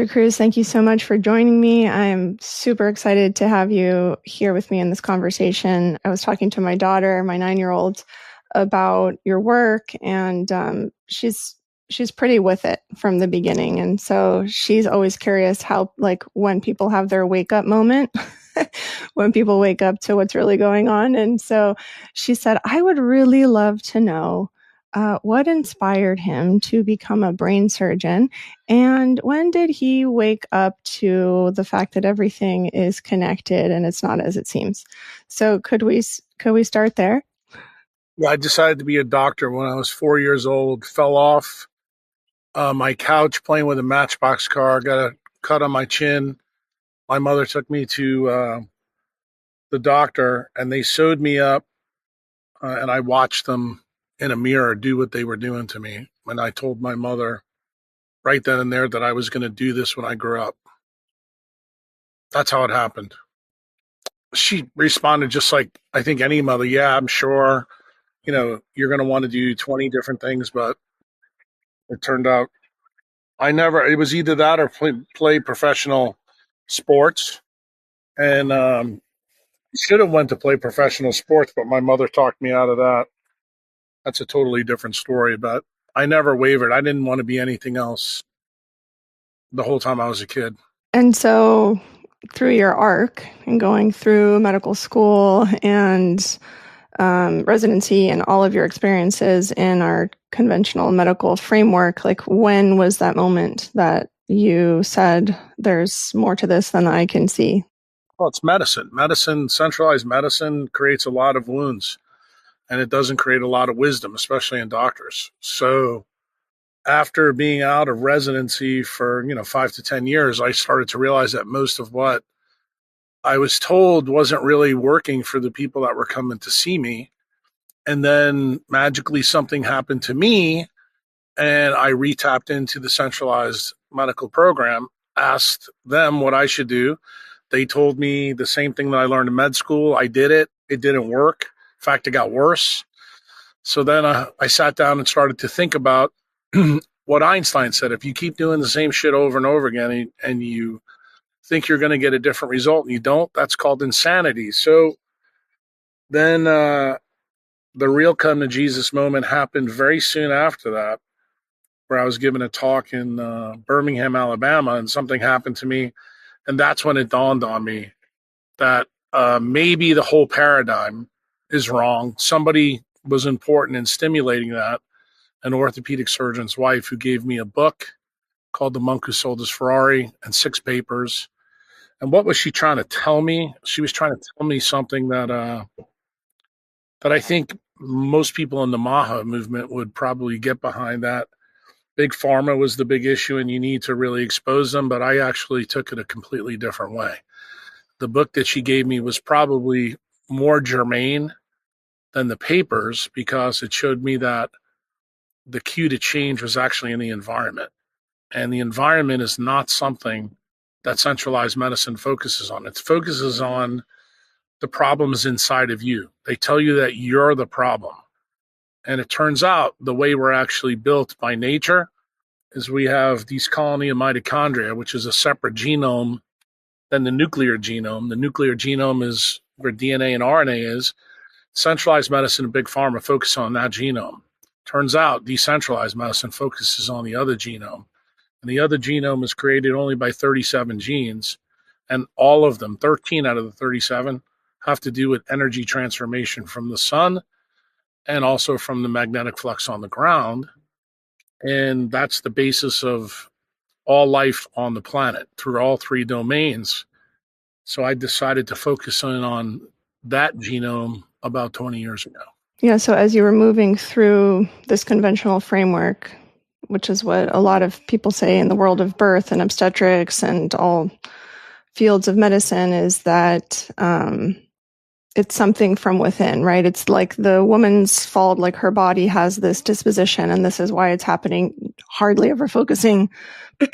Kruse, thank you so much for joining me. I'm super excited to have you here with me in this conversation. I was talking to my daughter, my 9-year-old, about your work, and she's pretty with it from the beginning. And so she's always curious how, like, when people have their wake up moment, when people wake up to what's really going on. And so she said, I would really love to know what inspired him to become a brain surgeon, and when did he wake up to the fact that everything is connected and it's not as it seems? So could we start there? Yeah, I decided to be a doctor when I was 4 years old. Fell off my couch playing with a Matchbox car. Got a cut on my chin. My mother took me to the doctor, and they sewed me up. And I watched them in a mirror do what they were doing to me. And I told my mother right then and there that I was going to do this when I grew up. That's how it happened. She responded just like I think any mother. Yeah, I'm sure, you're going to want to do 20 different things, but it turned out it was either that or play professional sports. And should have went to play professional sports, but my mother talked me out of that. That's a totally different story, but I never wavered. I didn't want to be anything else the whole time I was a kid. And so through your arc and going through medical school and residency and all of your experiences in our conventional medical framework, like, when was that moment that you said, there's more to this than I can see? Well, it's medicine. Centralized medicine creates a lot of wounds, and it doesn't create a lot of wisdom, especially in doctors. So after being out of residency for 5 to 10 years, I started to realize that most of what I was told wasn't really working for the people that were coming to see me. And then magically something happened to me, and I retapped into the centralized medical program, asked them what I should do. They told me the same thing that I learned in med school. I did it. It didn't work. In fact, it got worse. So then I sat down and started to think about what Einstein said. If you keep doing the same shit over and over again and you think you're going to get a different result and you don't, that's called insanity. So then the real come to Jesus moment happened very soon after that, where I was giving a talk in Birmingham, Alabama, and something happened to me. And that's when it dawned on me that maybe the whole paradigm is wrong. Somebody was important in stimulating that, an orthopedic surgeon's wife, who gave me a book called The Monk Who Sold His Ferrari and 6 papers. And what was she trying to tell me? She was trying to tell me something that I think most people in the MAHA movement would probably get behind. That big pharma was the big issue and you need to really expose them, but I actually took it a completely different way. The book that she gave me was probably more germane than the papers, because it showed me that the cue to change was actually in the environment. And the environment is not something that centralized medicine focuses on. It focuses on the problems inside of you. They tell you that you're the problem. And it turns out the way we're actually built by nature is we have these colony of mitochondria, which is a separate genome than the nuclear genome. The nuclear genome is where DNA and RNA is. Centralized medicine and big pharma focus on that genome. Turns out decentralized medicine focuses on the other genome. And the other genome is created only by 37 genes. And all of them, 13 out of the 37, have to do with energy transformation from the sun and also from the magnetic flux on the ground. And that's the basis of all life on the planet through all 3 domains. So I decided to focus in on that genome about 20 years ago. Yeah, so as you were moving through this conventional framework, which is what a lot of people say in the world of birth and obstetrics and all fields of medicine, is that it's something from within, right? It's like the woman's fault, like her body has this disposition and this is why it's happening, hardly ever focusing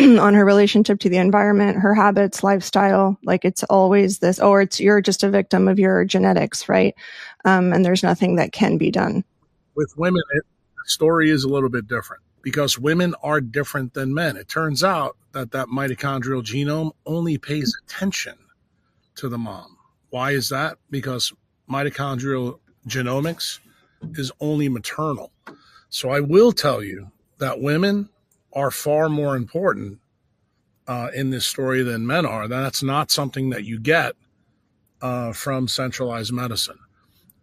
on her relationship to the environment, her habits, lifestyle. Like, it's always this, you're just a victim of your genetics, right? And there's nothing that can be done. With women, the story is a little bit different, because women are different than men. It turns out that mitochondrial genome only pays attention to the mom. Why is that? Because mitochondrial genomics is only maternal. So I will tell you that women are far more important in this story than men are. That's not something that you get from centralized medicine.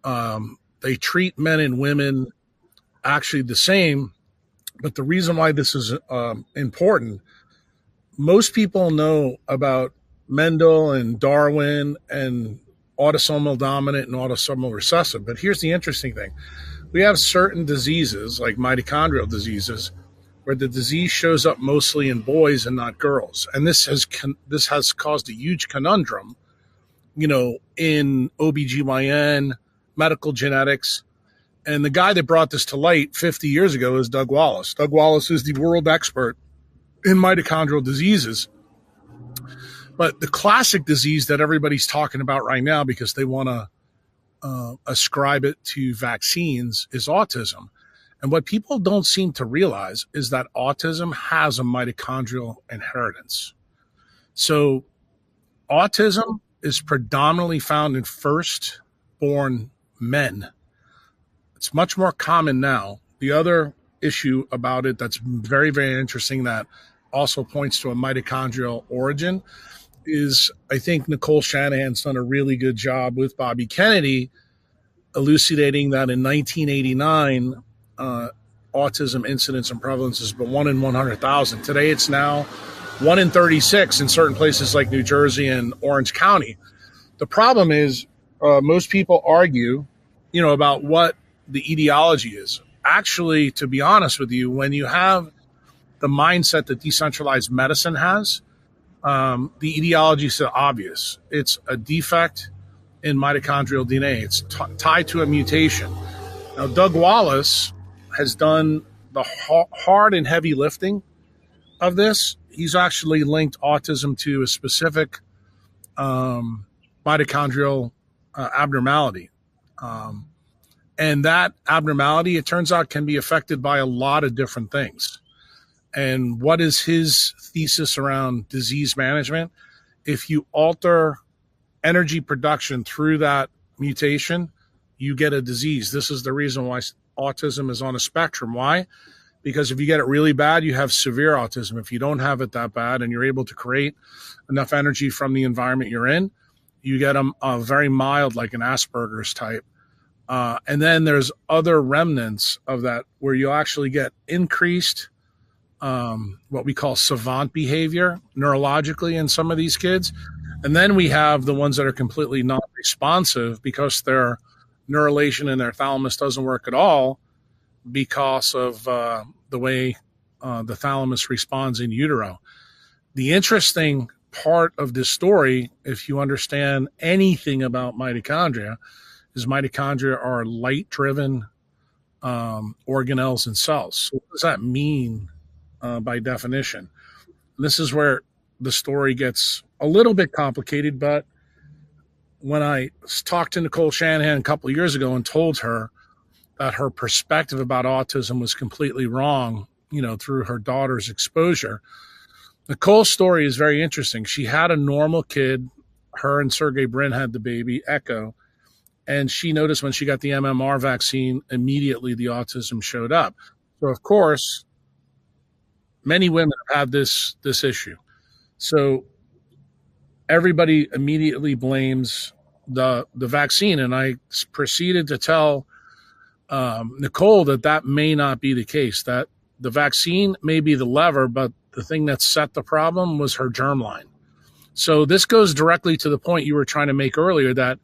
They treat men and women actually the same, but the reason why this is important, most people know about Mendel and Darwin and autosomal dominant and autosomal recessive, but here's the interesting thing. We have certain diseases, like mitochondrial diseases, where the disease shows up mostly in boys and not girls. And this has caused a huge conundrum, in OBGYN, medical genetics. And the guy that brought this to light 50 years ago is Doug Wallace. Doug Wallace is the world expert in mitochondrial diseases. But the classic disease that everybody's talking about right now, because they want to ascribe it to vaccines, is autism. And what people don't seem to realize is that autism has a mitochondrial inheritance. So autism is predominantly found in firstborn men. It's much more common now. The other issue about it that's very, very interesting that also points to a mitochondrial origin is, I think Nicole Shanahan's done a really good job with Bobby Kennedy elucidating that in 1989, autism incidence and prevalence is but 1 in 100,000. Today it's now 1 in 36 in certain places like New Jersey and Orange County. The problem is most people argue, about what the etiology is. Actually, to be honest with you, when you have the mindset that decentralized medicine has, the etiology is obvious. It's a defect in mitochondrial DNA. It's tied to a mutation. Now, Doug Wallace has done the hard and heavy lifting of this. He's actually linked autism to a specific mitochondrial abnormality. And that abnormality, it turns out, can be affected by a lot of different things. And what is his thesis around disease management? If you alter energy production through that mutation, you get a disease. This is the reason why autism is on a spectrum. Why? Because if you get it really bad, you have severe autism. If you don't have it that bad and you're able to create enough energy from the environment you're in, you get a very mild, like an Asperger's type. And then there's other remnants of that where you actually get increased what we call savant behavior neurologically in some of these kids. And then we have the ones that are completely non-responsive because their neurulation in their thalamus doesn't work at all because of the way the thalamus responds in utero. The interesting part of this story, if you understand anything about mitochondria, is mitochondria are light-driven organelles and cells. So what does that mean by definition? This is where the story gets a little bit complicated, but when I talked to Nicole Shanahan a couple of years ago and told her that her perspective about autism was completely wrong, through her daughter's exposure, Nicole's story is very interesting. She had a normal kid. Her and Sergey Brin had the baby, Echo. And she noticed when she got the MMR vaccine, immediately the autism showed up. So, of course, many women have had this issue. So everybody immediately blames the vaccine. And I proceeded to tell Nicole that may not be the case, that the vaccine may be the lever, but the thing that set the problem was her germline. So this goes directly to the point you were trying to make earlier that,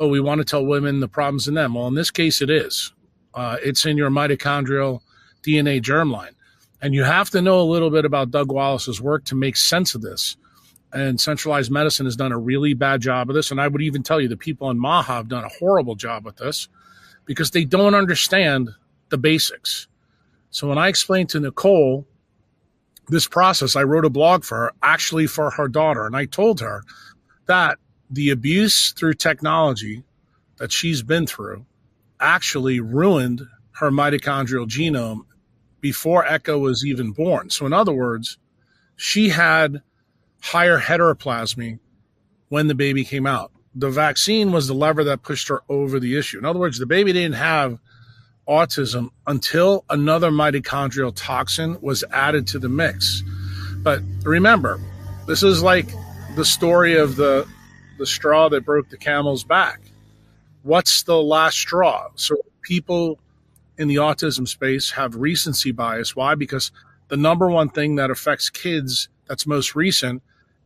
we want to tell women the problem's in them. Well, in this case, it is. It's in your mitochondrial DNA germline. And you have to know a little bit about Doug Wallace's work to make sense of this. And centralized medicine has done a really bad job of this. And I would even tell you the people in Maha have done a horrible job with this because they don't understand the basics. So when I explained to Nicole this process, I wrote a blog for her, actually for her daughter. And I told her that the abuse through technology that she's been through actually ruined her mitochondrial genome before Echo was even born. So in other words, she had higher heteroplasmy when the baby came out. The vaccine was the lever that pushed her over the issue. In other words, the baby didn't have autism until another mitochondrial toxin was added to the mix. But remember, this is like the story of the straw that broke the camel's back. What's the last straw? So people in the autism space have recency bias. Why? Because the number one thing that affects kids that's most recent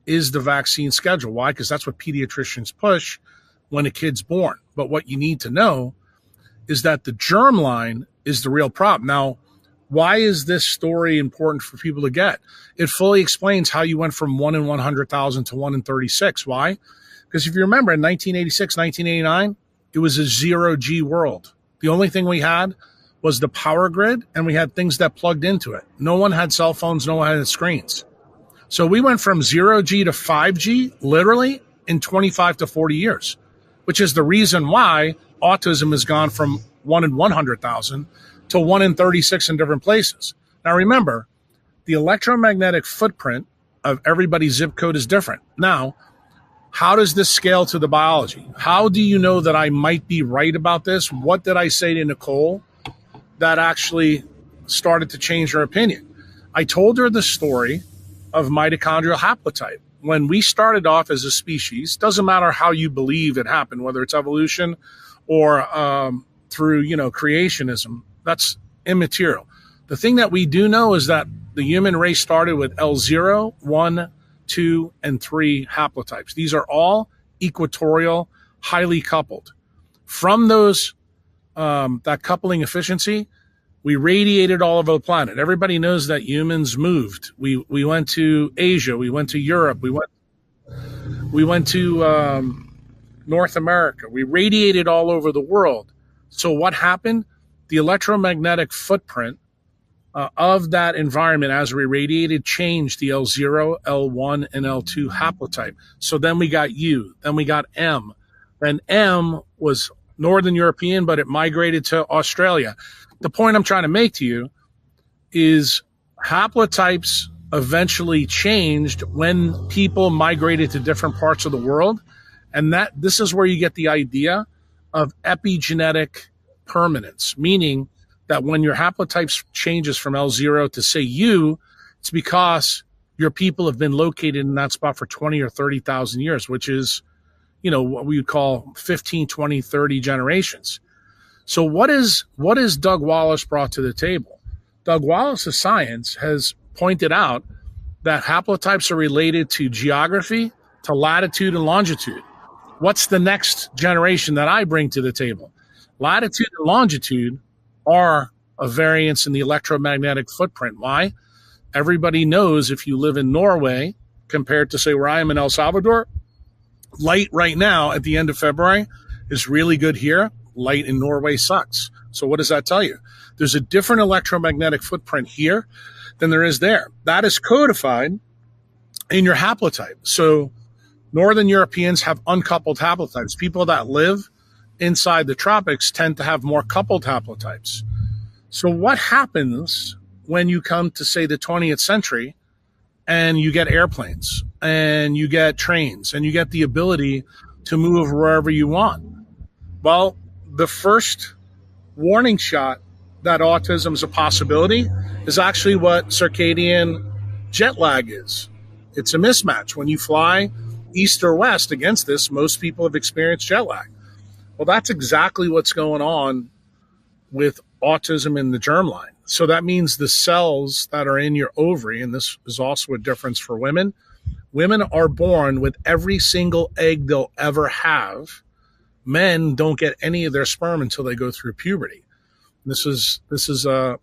is the vaccine schedule. Why? Because that's what pediatricians push when a kid's born. But what you need to know is that the germline is the real problem. Now, why is this story important for people to get? It fully explains how you went from 1 in 100,000 to 1 in 36. Why? Because if you remember in 1986, 1989, it was a zero-G world. The only thing we had was the power grid, and we had things that plugged into it. No one had cell phones, no one had screens. So we went from 0G to 5G literally in 25 to 40 years, which is the reason why autism has gone from 1 in 100,000 to 1 in 36 in different places. Now remember, the electromagnetic footprint of everybody's zip code is different. Now, how does this scale to the biology? How do you know that I might be right about this? What did I say to Nicole that actually started to change her opinion? I told her the story of mitochondrial haplotype. When we started off as a species, doesn't matter how you believe it happened, whether it's evolution or through, creationism, that's immaterial. The thing that we do know is that the human race started with L0, 1, 2, and 3 haplotypes. These are all equatorial, highly coupled. From those, that coupling efficiency, we radiated all over the planet. Everybody knows that humans moved. We went to Asia. We went to Europe. We went to North America. We radiated all over the world. So what happened? The electromagnetic footprint of that environment as we radiated changed the L0, L1, and L2 haplotype. So then we got U. Then we got M. Then M was Northern European, but it migrated to Australia. The point I'm trying to make to you is haplotypes eventually changed when people migrated to different parts of the world. And this is where you get the idea of epigenetic permanence, meaning that when your haplotype changes from L0 to say U, it's because your people have been located in that spot for 20 or 30,000 years, which is, what we would call 15, 20, 30 generations. So what is Doug Wallace brought to the table? Doug Wallace's science has pointed out that haplotypes are related to geography, to latitude and longitude. What's the next generation that I bring to the table? Latitude and longitude are a variance in the electromagnetic footprint. Why? Everybody knows if you live in Norway compared to, say, where I am in El Salvador, light right now at the end of February is really good here. Light in Norway sucks. So what does that tell you? There's a different electromagnetic footprint here than there is there. That is codified in your haplotype. So Northern Europeans have uncoupled haplotypes. People that live inside the tropics tend to have more coupled haplotypes. So what happens when you come to, say, the 20th century and you get airplanes and you get trains and you get the ability to move wherever you want? Well, the first warning shot that autism is a possibility is actually what circadian jet lag is. It's a mismatch. When you fly east or west against this, most people have experienced jet lag. Well, that's exactly what's going on with autism in the germline. So that means the cells that are in your ovary, and this is also a difference for women, women are born with every single egg they'll ever have. Men don't get any of their sperm until they go through puberty. This is a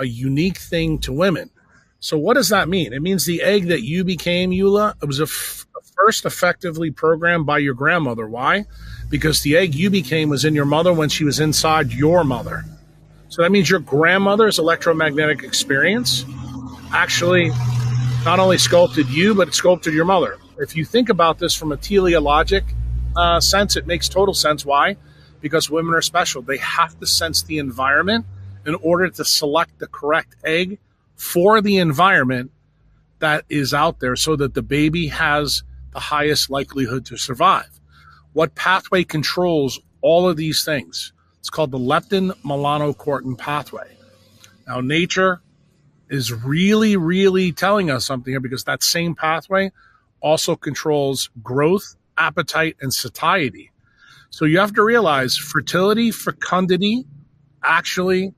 unique thing to women. So what does that mean? It means the egg that you became, Eula, it was first effectively programmed by your grandmother. Why? Because the egg you became was in your mother when she was inside your mother. So that means your grandmother's electromagnetic experience actually not only sculpted you, but it sculpted your mother. If you think about this from a teleologic sense, it makes total sense. Why? Because women are special. They have to sense the environment in order to select the correct egg for the environment that is out there so that the baby has the highest likelihood to survive. What pathway controls all of these things? It's called the leptin melanocortin pathway. Now, nature is really, really telling us something here, because that same pathway also controls growth, appetite, and satiety. So you have to realize fertility, fecundity, actually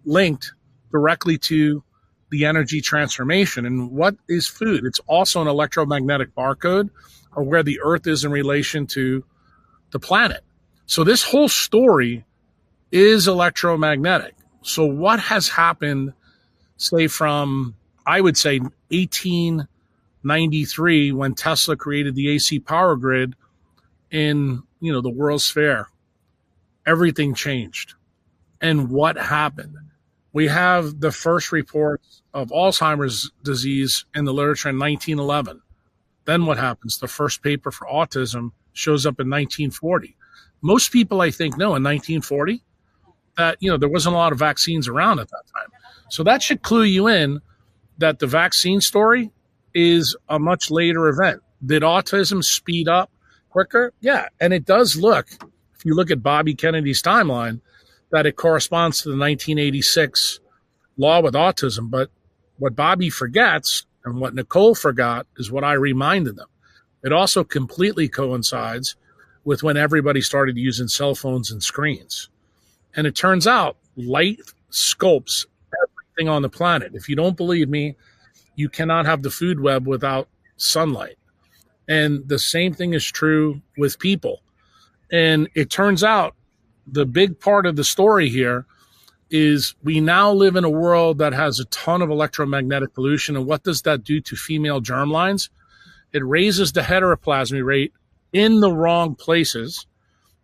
linked directly to the energy transformation. And what is food? It's also an electromagnetic barcode, or where the earth is in relation to the planet. So this whole story is electromagnetic. So what has happened, say from, I would say, 1893, when Tesla created the AC power grid in, the World's Fair? Everything changed. And what happened? We have the first reports of Alzheimer's disease in the literature in 1911. Then what happens? The first paper for autism shows up in 1940. Most people, I think, know in 1940 that, there wasn't a lot of vaccines around at that time. So that should clue you in that the vaccine story is a much later event. Did autism speed up quicker? Yeah. And it does look, if you look at Bobby Kennedy's timeline, that it corresponds to the 1986 law with autism. But what Bobby forgets and what Nicole forgot is what I reminded them. It also completely coincides with when everybody started using cell phones and screens. And it turns out light sculpts everything on the planet. If you don't believe me, you cannot have the food web without sunlight. And the same thing is true with people. And it turns out the big part of the story here is we now live in a world that has a ton of electromagnetic pollution. And what does that do to female germlines? It raises the heteroplasmy rate in the wrong places.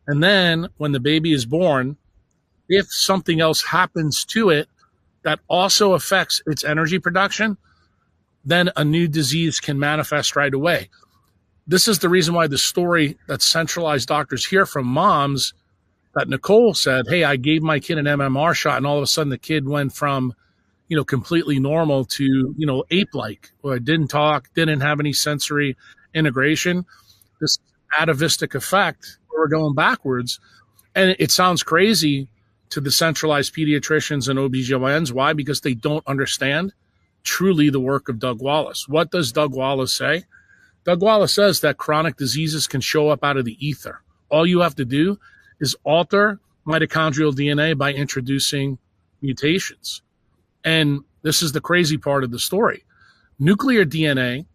And then when the baby is born, if something else happens to it that also affects its energy production, then a new disease can manifest right away. This is the reason why the story that centralized doctors hear from moms that Nicole said, hey, I gave my kid an MMR shot, and all of a sudden the kid went from, completely normal to, ape-like, or didn't talk, didn't have any sensory integration. This atavistic effect, where we're going backwards. And it sounds crazy to the centralized pediatricians and OBGYNs. Why? Because they don't understand truly the work of Doug Wallace. What does Doug Wallace say? Doug Wallace says that chronic diseases can show up out of the ether. All you have to do is alter mitochondrial DNA by introducing mutations. And this is the crazy part of the story. Nuclear DNA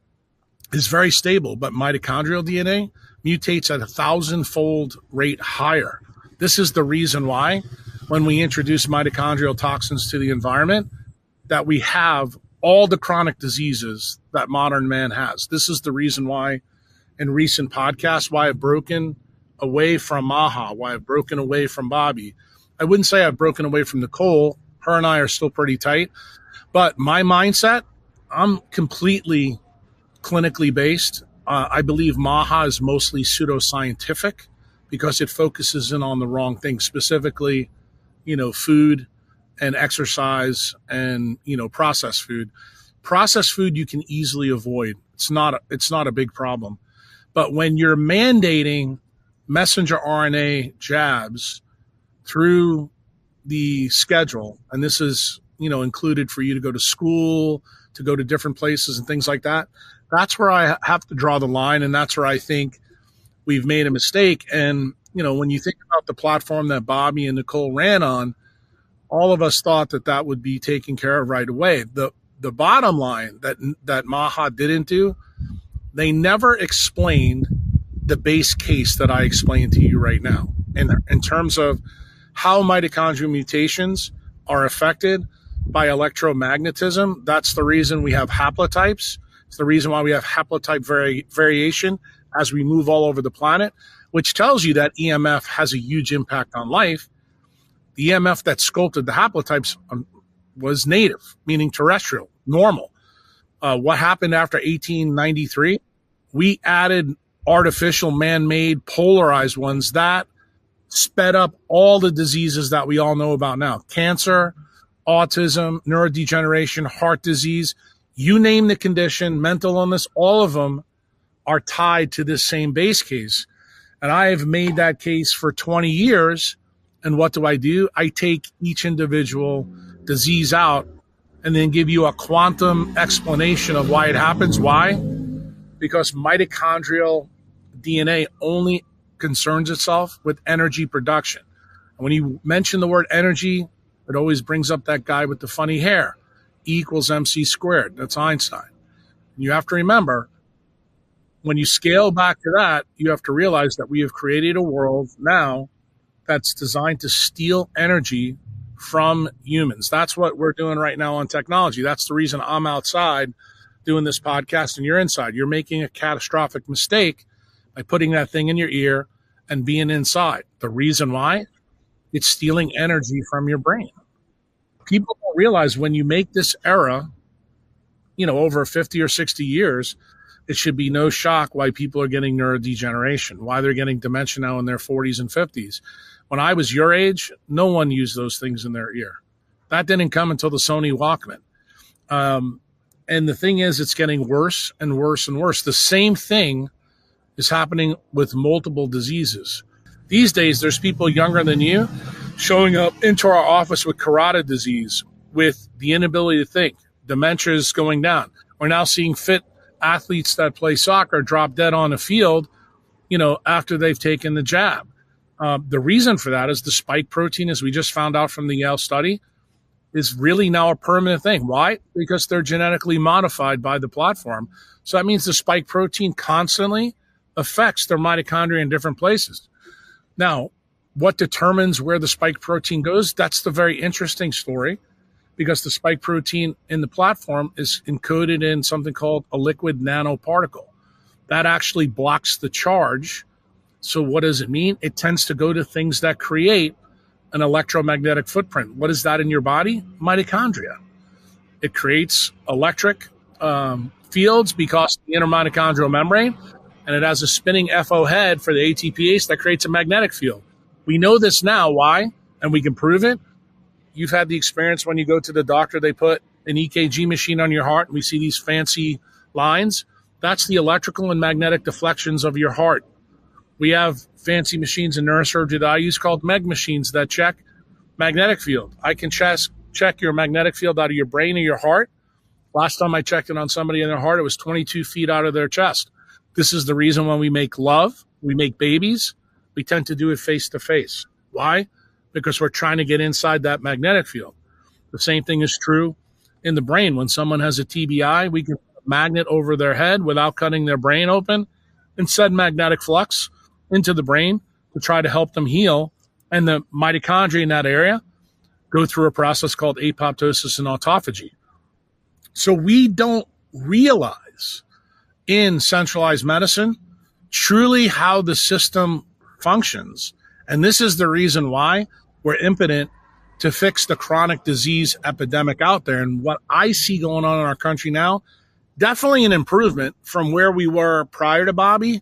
is very stable, but mitochondrial DNA mutates at 1,000-fold rate higher. This is the reason why when we introduce mitochondrial toxins to the environment, that we have all the chronic diseases that modern man has. This is the reason why in recent podcasts, why I've broken away from Maha, why I've broken away from Bobby. I wouldn't say I've broken away from Nicole. Her and I are still pretty tight. But my mindset, I'm completely clinically based. I believe Maha is mostly pseudoscientific because it focuses in on the wrong things, specifically, food and exercise and, processed food. Processed food you can easily avoid. It's not a big problem. But when you're mandating messenger RNA jabs through the schedule, and this is, included for you to go to school, to go to different places and things like that, that's where I have to draw the line. And that's where I think we've made a mistake. And, when you think about the platform that Bobby and Nicole ran on, all of us thought that would be taken care of right away. The bottom line that Maha didn't do, they never explained the base case that I explained to you right now in terms of how mitochondrial mutations are affected by electromagnetism. That's the reason we have haplotypes. It's the reason why we have haplotype variation as we move all over the planet, which tells you that EMF has a huge impact on life. The EMF that sculpted the haplotypes was native, meaning terrestrial, normal. What happened after 1893? We added artificial, man-made, polarized ones that sped up all the diseases that we all know about now. Cancer, autism, neurodegeneration, heart disease. You name the condition, mental illness, all of them are tied to this same base case. And I have made that case for 20 years. And what do? I take each individual disease out and then give you a quantum explanation of why it happens. Why? Because mitochondrial DNA only concerns itself with energy production. And when you mention the word energy, it always brings up that guy with the funny hair. E equals MC squared. That's Einstein. And you have to remember, when you scale back to that, you have to realize that we have created a world now that's designed to steal energy from humans. That's what we're doing right now on technology. That's the reason I'm outside doing this podcast and you're inside. You're making a catastrophic mistake by putting that thing in your ear and being inside. The reason why? It's stealing energy from your brain. People don't realize when you make this error, over 50 or 60 years, it should be no shock why people are getting neurodegeneration, why they're getting dementia now in their 40s and 50s. When I was your age, no one used those things in their ear. That didn't come until the Sony Walkman. And the thing is, it's getting worse and worse and worse. The same thing is happening with multiple diseases. These days, there's people younger than you showing up into our office with carotid disease, with the inability to think. Dementia is going down. We're now seeing fit athletes that play soccer drop dead on the field, after they've taken the jab. The reason for that is the spike protein, as we just found out from the Yale study, is really now a permanent thing. Why? Because they're genetically modified by the platform. So that means the spike protein constantly affects their mitochondria in different places. Now, what determines where the spike protein goes? That's the very interesting story, because the spike protein in the platform is encoded in something called a liquid nanoparticle. That actually blocks the charge. So what does it mean? It tends to go to things that create an electromagnetic footprint. What is that in your body? Mitochondria. It creates electric fields because of the intermitochondrial membrane, and it has a spinning FO head for the ATPase that creates a magnetic field. We know this now. Why? And we can prove it. You've had the experience when you go to the doctor, they put an EKG machine on your heart, and we see these fancy lines. That's the electrical and magnetic deflections of your heart. We have fancy machines in neurosurgery that I use called MEG machines that check magnetic field. I can check your magnetic field out of your brain or your heart. Last time I checked it on somebody in their heart, it was 22 feet out of their chest. This is the reason when we make love, we make babies, we tend to do it face to face. Why? Because we're trying to get inside that magnetic field. The same thing is true in the brain. When someone has a TBI, we can put a magnet over their head without cutting their brain open and send magnetic flux into the brain to try to help them heal. And the mitochondria in that area go through a process called apoptosis and autophagy. So we don't realize in centralized medicine truly how the system functions. And this is the reason why we're impotent to fix the chronic disease epidemic out there. And what I see going on in our country now, definitely an improvement from where we were prior to Bobby.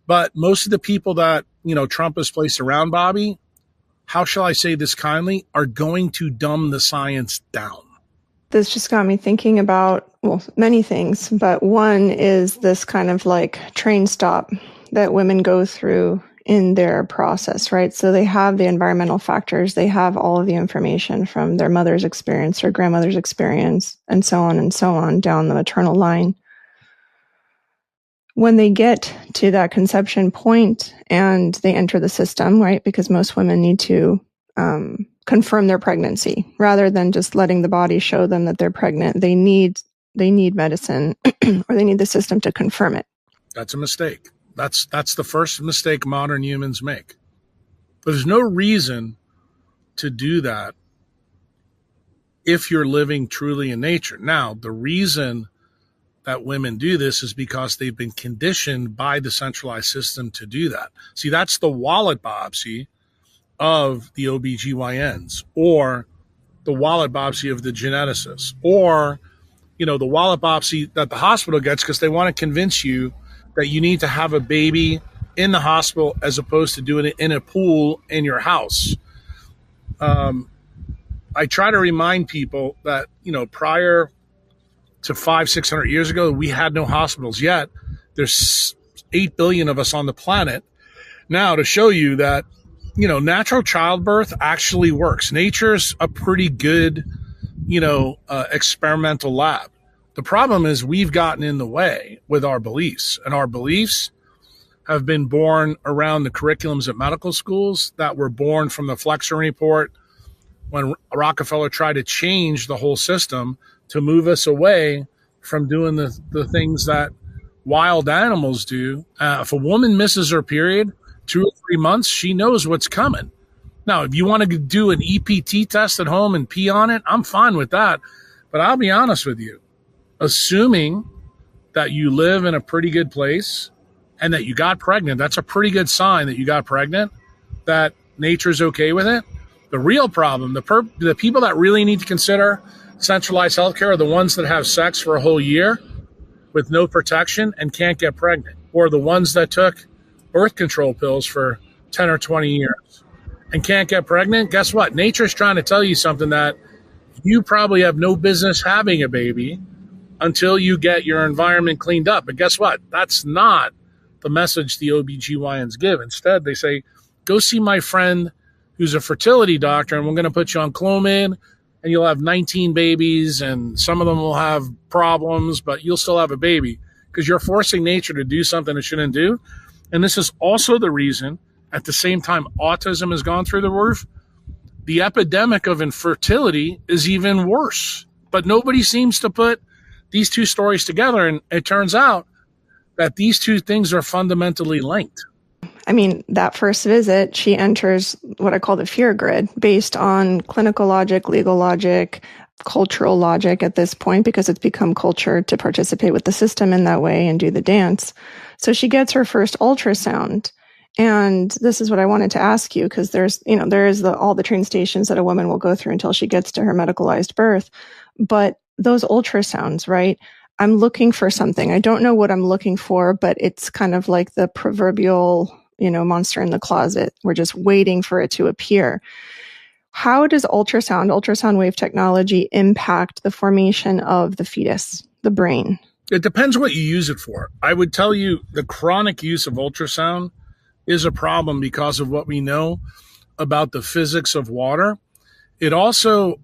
But most of the people that, Trump has placed around Bobby, how shall I say this kindly, are going to dumb the science down. This just got me thinking about, many things, but one is this kind of like train stop that women go through in their process, right? So they have the environmental factors, they have all of the information from their mother's experience or grandmother's experience, and so on down the maternal line. When they get to that conception point and they enter the system, right? Because most women need to confirm their pregnancy rather than just letting the body show them that they're pregnant. They need medicine or they need the system to confirm it. That's a mistake. That's the first mistake modern humans make. But there's no reason to do that if you're living truly in nature. Now, the reason that women do this is because they've been conditioned by the centralized system to do that. See, that's the wallet biopsy of the OBGYNs, or the wallet biopsy of the geneticists, or, the wallet biopsy that the hospital gets because they want to convince you that you need to have a baby in the hospital as opposed to doing it in a pool in your house. I try to remind people that, prior to 500-600 years ago, we had no hospitals yet. There's 8 billion of us on the planet now, to show you that, natural childbirth actually works. Nature's a pretty good, experimental lab. The problem is we've gotten in the way with our beliefs, and our beliefs have been born around the curriculums at medical schools that were born from the Flexner Report when Rockefeller tried to change the whole system to move us away from doing the things that wild animals do. If a woman misses her period 2 or 3 months, she knows what's coming. Now, if you want to do an EPT test at home and pee on it, I'm fine with that. But I'll be honest with you, assuming that you live in a pretty good place and that you got pregnant, that's a pretty good sign that you got pregnant, that nature's okay with it. The real problem, the people that really need to consider centralized healthcare are the ones that have sex for a whole year with no protection and can't get pregnant, or the ones that took birth control pills for 10 or 20 years and can't get pregnant. Guess what? Nature's trying to tell you something, that you probably have no business having a baby until you get your environment cleaned up. But guess what? That's not the message the OBGYNs give. Instead, they say, go see my friend who's a fertility doctor, and we're going to put you on Clomid, and you'll have 19 babies, and some of them will have problems, but you'll still have a baby, because you're forcing nature to do something it shouldn't do. And this is also the reason, at the same time autism has gone through the roof, the epidemic of infertility is even worse. But nobody seems to put these two stories together, and it turns out that these two things are fundamentally linked. I mean, that first visit, she enters what I call the fear grid, based on clinical logic, legal logic, cultural logic at this point, because it's become culture to participate with the system in that way and do the dance. So she gets her first ultrasound. And this is what I wanted to ask you, because there is all the train stations that a woman will go through until she gets to her medicalized birth. But those ultrasounds, right? I'm looking for something. I don't know what I'm looking for, but it's kind of like the proverbial, monster in the closet. We're just waiting for it to appear. How does ultrasound wave technology impact the formation of the fetus, the brain? It depends what you use it for. I would tell you the chronic use of ultrasound is a problem because of what we know about the physics of water. It also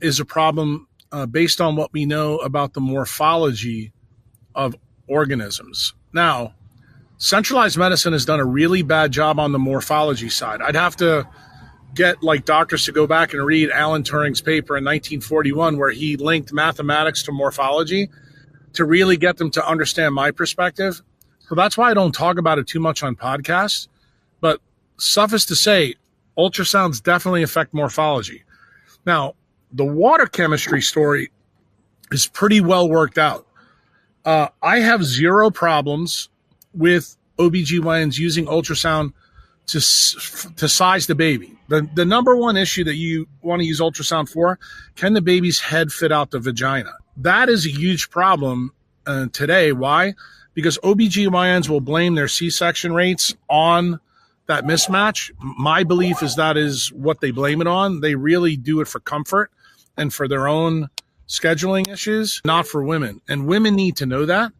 is a problem based on what we know about the morphology of organisms. Now, centralized medicine has done a really bad job on the morphology side. I'd have to get doctors to go back and read Alan Turing's paper in 1941, where he linked mathematics to morphology, to really get them to understand my perspective. So that's why I don't talk about it too much on podcasts. But suffice to say, ultrasounds definitely affect morphology. Now, the water chemistry story is pretty well worked out. I have zero problems with OBGYNs using ultrasound to size the baby. The number one issue that you want to use ultrasound for, can the baby's head fit out the vagina? That is a huge problem today. Why? Because OBGYNs will blame their C-section rates on that mismatch. My belief is that is what they blame it on. They really do it for comfort and for their own scheduling issues, not for women. And women need to know that.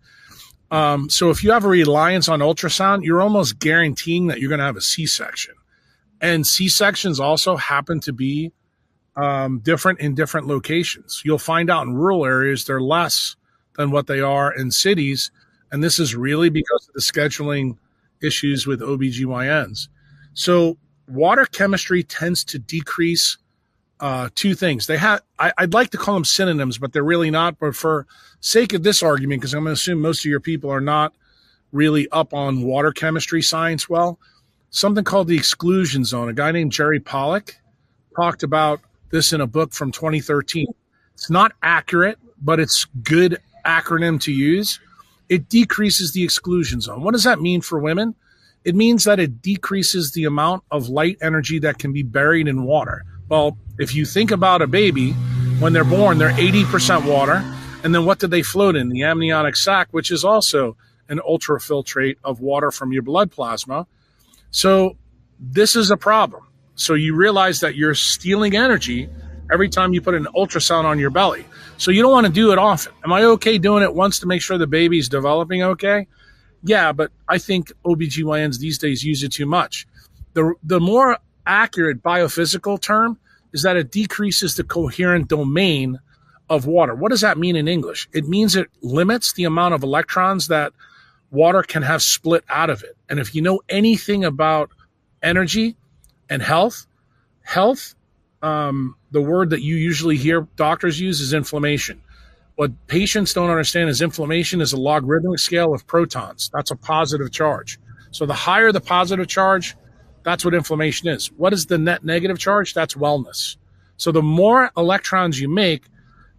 So if you have a reliance on ultrasound, you're almost guaranteeing that you're going to have a C-section. And C-sections also happen to be different in different locations. You'll find out in rural areas they're less than what they are in cities. And this is really because of the scheduling issues with OBGYNs. So water chemistry tends to decrease two things. I'd like to call them synonyms, but they're really not. But for sake of this argument, because I'm going to assume most of your people are not really up on water chemistry science, well, something called the exclusion zone. A guy named Jerry Pollack talked about this in a book from 2013. It's not accurate, but it's good acronym to use. It decreases the exclusion zone. What does that mean for women? It means that it decreases the amount of light energy that can be buried in water. Well, if you think about a baby, when they're born, they're 80% water. And then what do they float in? The amniotic sac, which is also an ultrafiltrate of water from your blood plasma. So this is a problem. So you realize that you're stealing energy every time you put an ultrasound on your belly. So you don't want to do it often. Am I okay doing it once to make sure the baby's developing okay? Yeah, but I think OBGYNs these days use it too much. The more accurate biophysical term is that it decreases the coherent domain of water. What does that mean in English? It means it limits the amount of electrons that water can have split out of it. And if you know anything about energy and health, the word that you usually hear doctors use is inflammation. What patients don't understand is inflammation is a logarithmic scale of protons. That's a positive charge. So the higher the positive charge, that's what inflammation is. What is the net negative charge? That's wellness. So the more electrons you make,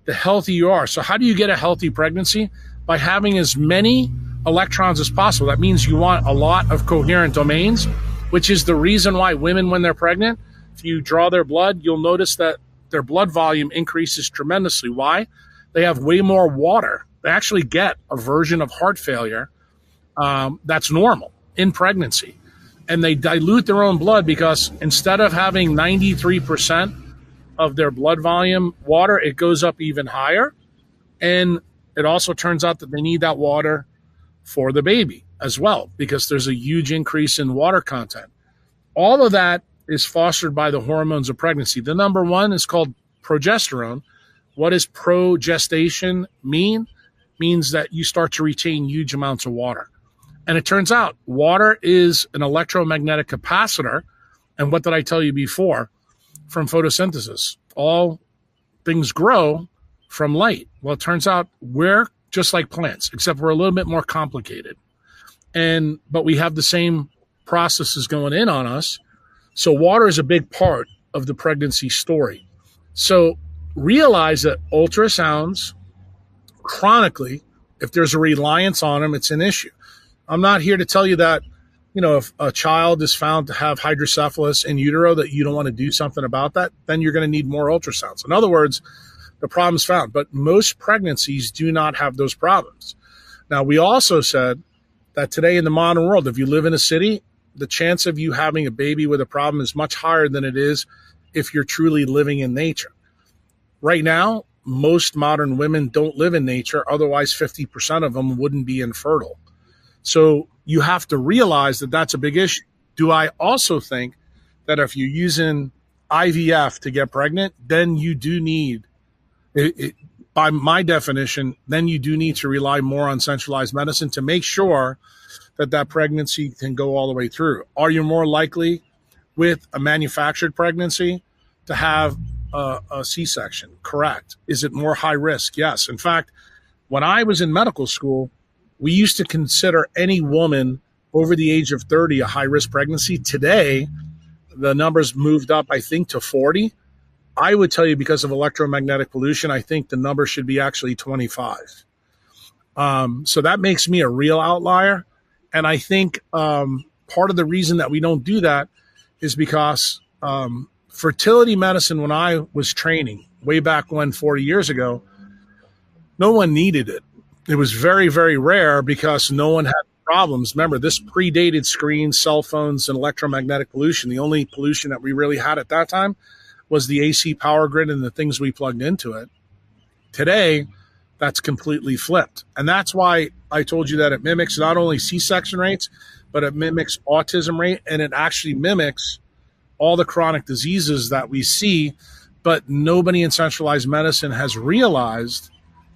the healthier you are. So how do you get a healthy pregnancy? By having as many electrons as possible. That means you want a lot of coherent domains, which is the reason why women, when they're pregnant, if you draw their blood, you'll notice that their blood volume increases tremendously. Why? They have way more water. They actually get a version of heart failure that's normal in pregnancy. And they dilute their own blood because instead of having 93% of their blood volume water, it goes up even higher. And it also turns out that they need that water for the baby as well, because there's a huge increase in water content. All of that is fostered by the hormones of pregnancy. The number one is called progesterone. What does progestation mean? Means that you start to retain huge amounts of water. And it turns out water is an electromagnetic capacitor. And what did I tell you before? From photosynthesis. All things grow from light. Well, it turns out we're just like plants, except we're a little bit more complicated. But we have the same processes going in on us. So water is a big part of the pregnancy story. So realize that ultrasounds chronically, if there's a reliance on them, it's an issue. I'm not here to tell you that, if a child is found to have hydrocephalus in utero, that you don't want to do something about that, then you're going to need more ultrasounds. In other words, the problem's found, but most pregnancies do not have those problems. Now, we also said that today in the modern world, if you live in a city, the chance of you having a baby with a problem is much higher than it is if you're truly living in nature. Right now, most modern women don't live in nature. Otherwise, 50% of them wouldn't be infertile. So you have to realize that that's a big issue. Do I also think that if you're using IVF to get pregnant, then you do need, by my definition, then you do need to rely more on centralized medicine to make sure that pregnancy can go all the way through. Are you more likely with a manufactured pregnancy to have a C-section? Correct. Is it more high risk? Yes. In fact, when I was in medical school, we used to consider any woman over the age of 30 a high-risk pregnancy. Today, the numbers moved up, I think, to 40. I would tell you because of electromagnetic pollution, I think the number should be actually 25. So that makes me a real outlier. And I think part of the reason that we don't do that is because fertility medicine, when I was training way back when, 40 years ago, no one needed it. It was very, very rare because no one had problems. Remember, this predated screens, cell phones, and electromagnetic pollution. The only pollution that we really had at that time was the AC power grid and the things we plugged into it. Today, that's completely flipped. And that's why I told you that it mimics not only C-section rates, but it mimics autism rate, and it actually mimics all the chronic diseases that we see, but nobody in centralized medicine has realized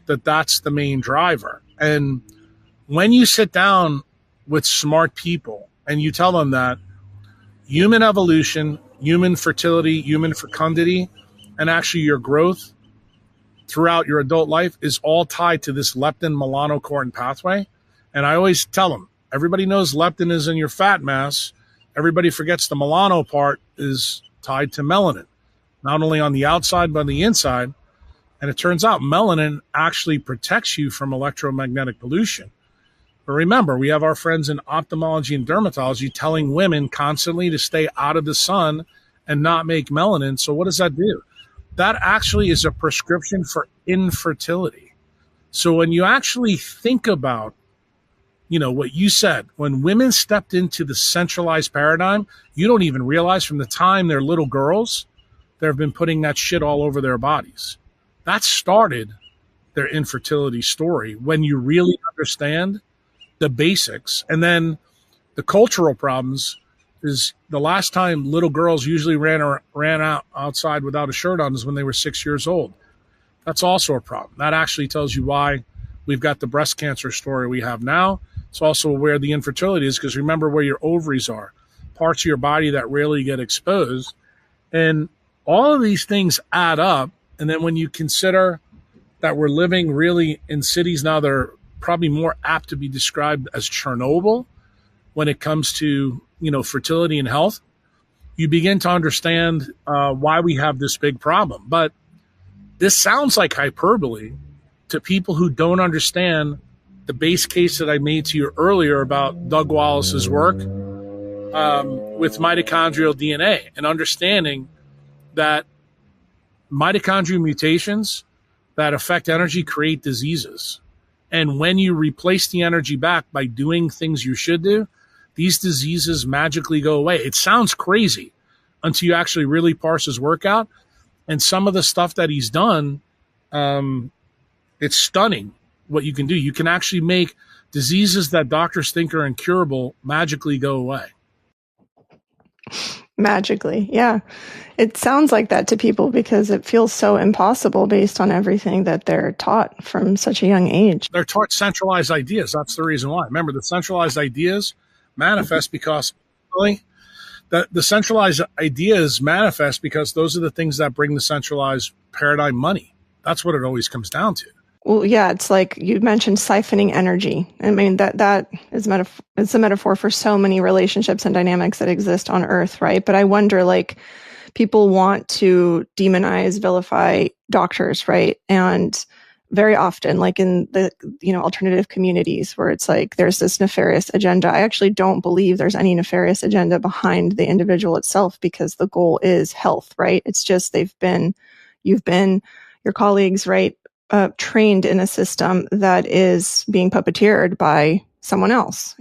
that that's the main driver. And when you sit down with smart people and you tell them that human evolution, human fertility, human fecundity, and actually your growth throughout your adult life is all tied to this leptin melanocortin pathway. And I always tell them, everybody knows leptin is in your fat mass. Everybody forgets the melano part is tied to melanin, not only on the outside, but on the inside. And it turns out melanin actually protects you from electromagnetic pollution. But remember, we have our friends in ophthalmology and dermatology telling women constantly to stay out of the sun and not make melanin. So what does that do? That actually is a prescription for infertility. So when you actually think about, what you said, when women stepped into the centralized paradigm, you don't even realize from the time they're little girls that have been putting that shit all over their bodies. That started their infertility story when you really understand the basics. And then the cultural problems is the last time little girls usually ran out outside without a shirt on is when they were 6 years old. That's also a problem. That actually tells you why we've got the breast cancer story we have now. It's also where the infertility is, because remember where your ovaries are, parts of your body that rarely get exposed. And all of these things add up. And then when you consider that we're living really in cities now that are probably more apt to be described as Chernobyl when it comes to, fertility and health, you begin to understand why we have this big problem. But this sounds like hyperbole to people who don't understand the base case that I made to you earlier about Doug Wallace's work with mitochondrial DNA and understanding that mitochondrial mutations that affect energy create diseases. And when you replace the energy back by doing things you should do, these diseases magically go away. It sounds crazy until you actually really parse his work out. And some of the stuff that he's done, it's stunning what you can do. You can actually make diseases that doctors think are incurable magically go away. Magically, yeah. It sounds like that to people because it feels so impossible based on everything that they're taught from such a young age. They're taught centralized ideas. That's the reason why. Remember, the centralized ideas manifest because the centralized ideas manifest because those are the things that bring the centralized paradigm money. That's what it always comes down to. Well, yeah, it's like you mentioned siphoning energy. I mean, that is it's a metaphor for so many relationships and dynamics that exist on Earth, right? But I wonder, like, people want to demonize, vilify doctors, right? And very often, like in the alternative communities where it's like there's this nefarious agenda. I actually don't believe there's any nefarious agenda behind the individual itself because the goal is health, right? It's just you've been your colleagues, right? Trained in a system that is being puppeteered by someone else.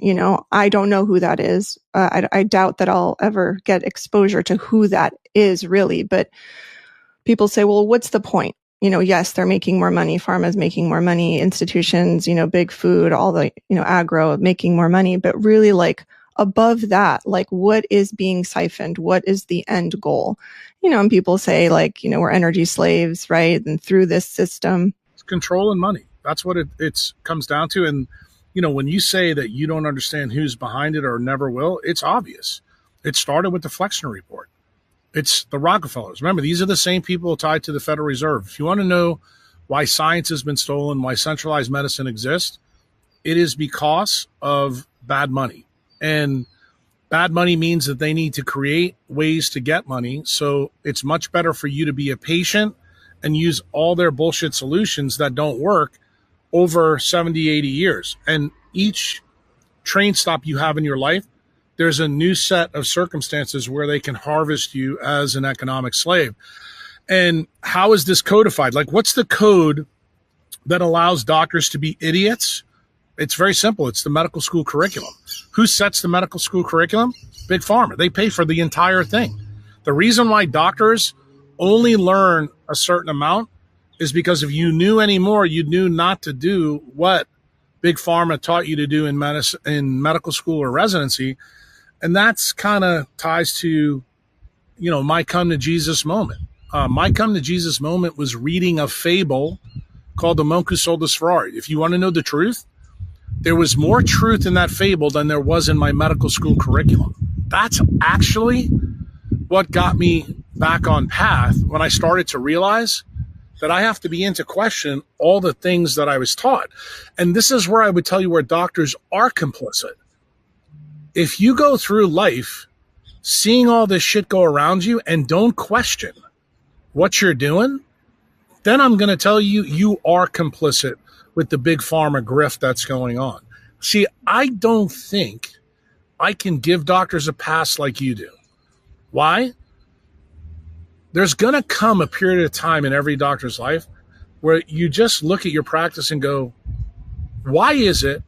I don't know who that is. I doubt that I'll ever get exposure to who that is really, but people say, well, what's the point? Yes, they're making more money. Pharma's making more money. Institutions, big food, all the, agro making more money, but really like above that, like what is being siphoned? What is the end goal? And people say like, we're energy slaves, right? And through this system, control and money. That's what it comes down to. And, when you say that you don't understand who's behind it or never will, it's obvious. It started with the Flexner Report. It's the Rockefellers. Remember, these are the same people tied to the Federal Reserve. If you want to know why science has been stolen, why centralized medicine exists, it is because of bad money. And bad money means that they need to create ways to get money. So it's much better for you to be a patient and use all their bullshit solutions that don't work over 70, 80 years. And each train stop you have in your life, there's a new set of circumstances where they can harvest you as an economic slave. And how is this codified? Like, what's the code that allows doctors to be idiots? It's very simple. It's the medical school curriculum. Who sets the medical school curriculum? Big Pharma. They pay for the entire thing. The reason why doctors only learn a certain amount is because if you knew any more, you knew not to do what Big Pharma taught you to do in medicine, in medical school or residency. And that's kind of ties to, my come to Jesus moment. My come to Jesus moment was reading a fable called The Monk Who Sold His Ferrari. If you want to know the truth, there was more truth in that fable than there was in my medical school curriculum. That's actually what got me back on path when I started to realize that I have to begin to question all the things that I was taught. And this is where I would tell you where doctors are complicit. If you go through life seeing all this shit go around you and don't question what you're doing, then I'm going to tell you, you are complicit with the big pharma grift that's going on. See, I don't think I can give doctors a pass like you do. Why? There's going to come a period of time in every doctor's life where you just look at your practice and go, why is it,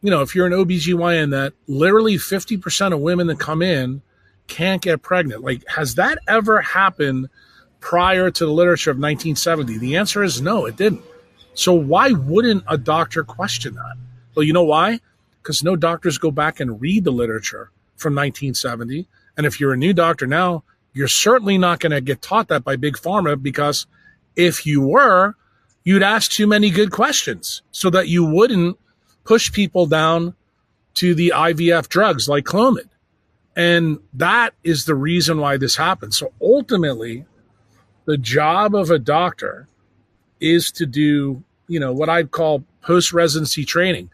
if you're an OBGYN, that literally 50% of women that come in can't get pregnant. Like, has that ever happened prior to the literature of 1970? The answer is no, it didn't. So why wouldn't a doctor question that? Well, you know why? Because no doctors go back and read the literature from 1970. And if you're a new doctor now, you're certainly not going to get taught that by Big Pharma, because if you were, you'd ask too many good questions so that you wouldn't push people down to the IVF drugs like Clomid. And that is the reason why this happens. So ultimately, the job of a doctor is to do, what I'd call post-residency training.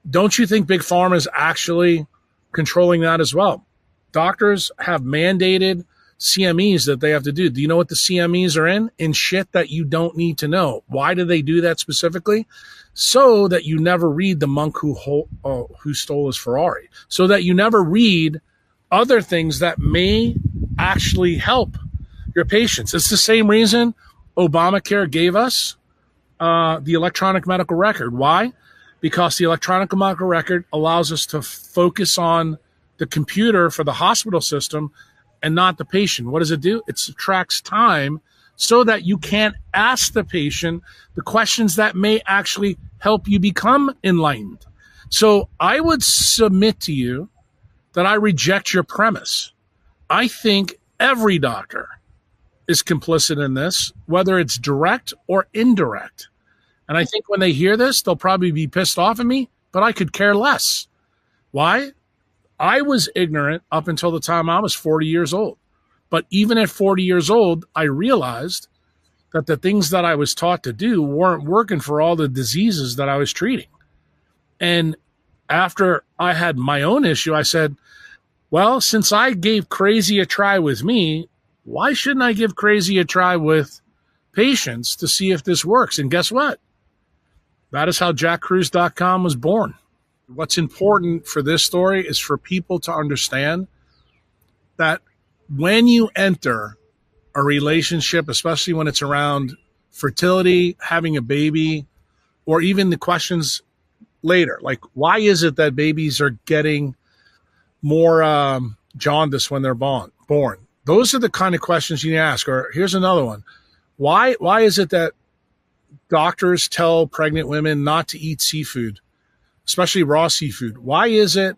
Don't you think Big Pharma is actually controlling that as well? Doctors have mandated CMEs that they have to do. Do you know what the CMEs are in? In shit that you don't need to know. Why do they do that specifically? So that you never read The Monk Who Stole His Ferrari. So that you never read other things that may actually help your patients. It's the same reason Obamacare gave us the electronic medical record. Why? Because the electronic medical record allows us to focus on the computer for the hospital system and not the patient. What does it do? It subtracts time so that you can't ask the patient the questions that may actually help you become enlightened. So I would submit to you that I reject your premise. I think every doctor is complicit in this, whether it's direct or indirect. And I think when they hear this, they'll probably be pissed off at me, but I could care less. Why? I was ignorant up until the time I was 40 years old. But even at 40 years old, I realized that the things that I was taught to do weren't working for all the diseases that I was treating. And after I had my own issue, I said, well, since I gave crazy a try with me, why shouldn't I give crazy a try with patients to see if this works? And guess what? That is how JackKruse.com was born. What's important for this story is for people to understand that when you enter a relationship, especially when it's around fertility, having a baby, or even the questions later, like why is it that babies are getting more jaundice when they're born? Those are the kind of questions you need to ask. Or here's another one. Why is it that doctors tell pregnant women not to eat seafood, especially raw seafood? Why is it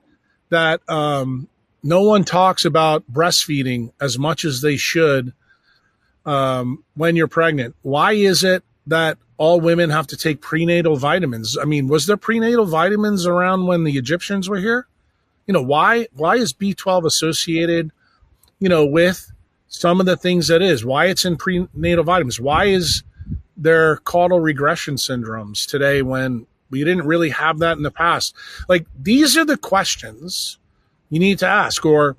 that no one talks about breastfeeding as much as they should when you're pregnant? Why is it that all women have to take prenatal vitamins? I mean, was there prenatal vitamins around when the Egyptians were here? Why is B12 associated, with some of the things that is? Why it's in prenatal vitamins? Why is there caudal regression syndromes today when we didn't really have that in the past? Like, these are the questions you need to ask. Or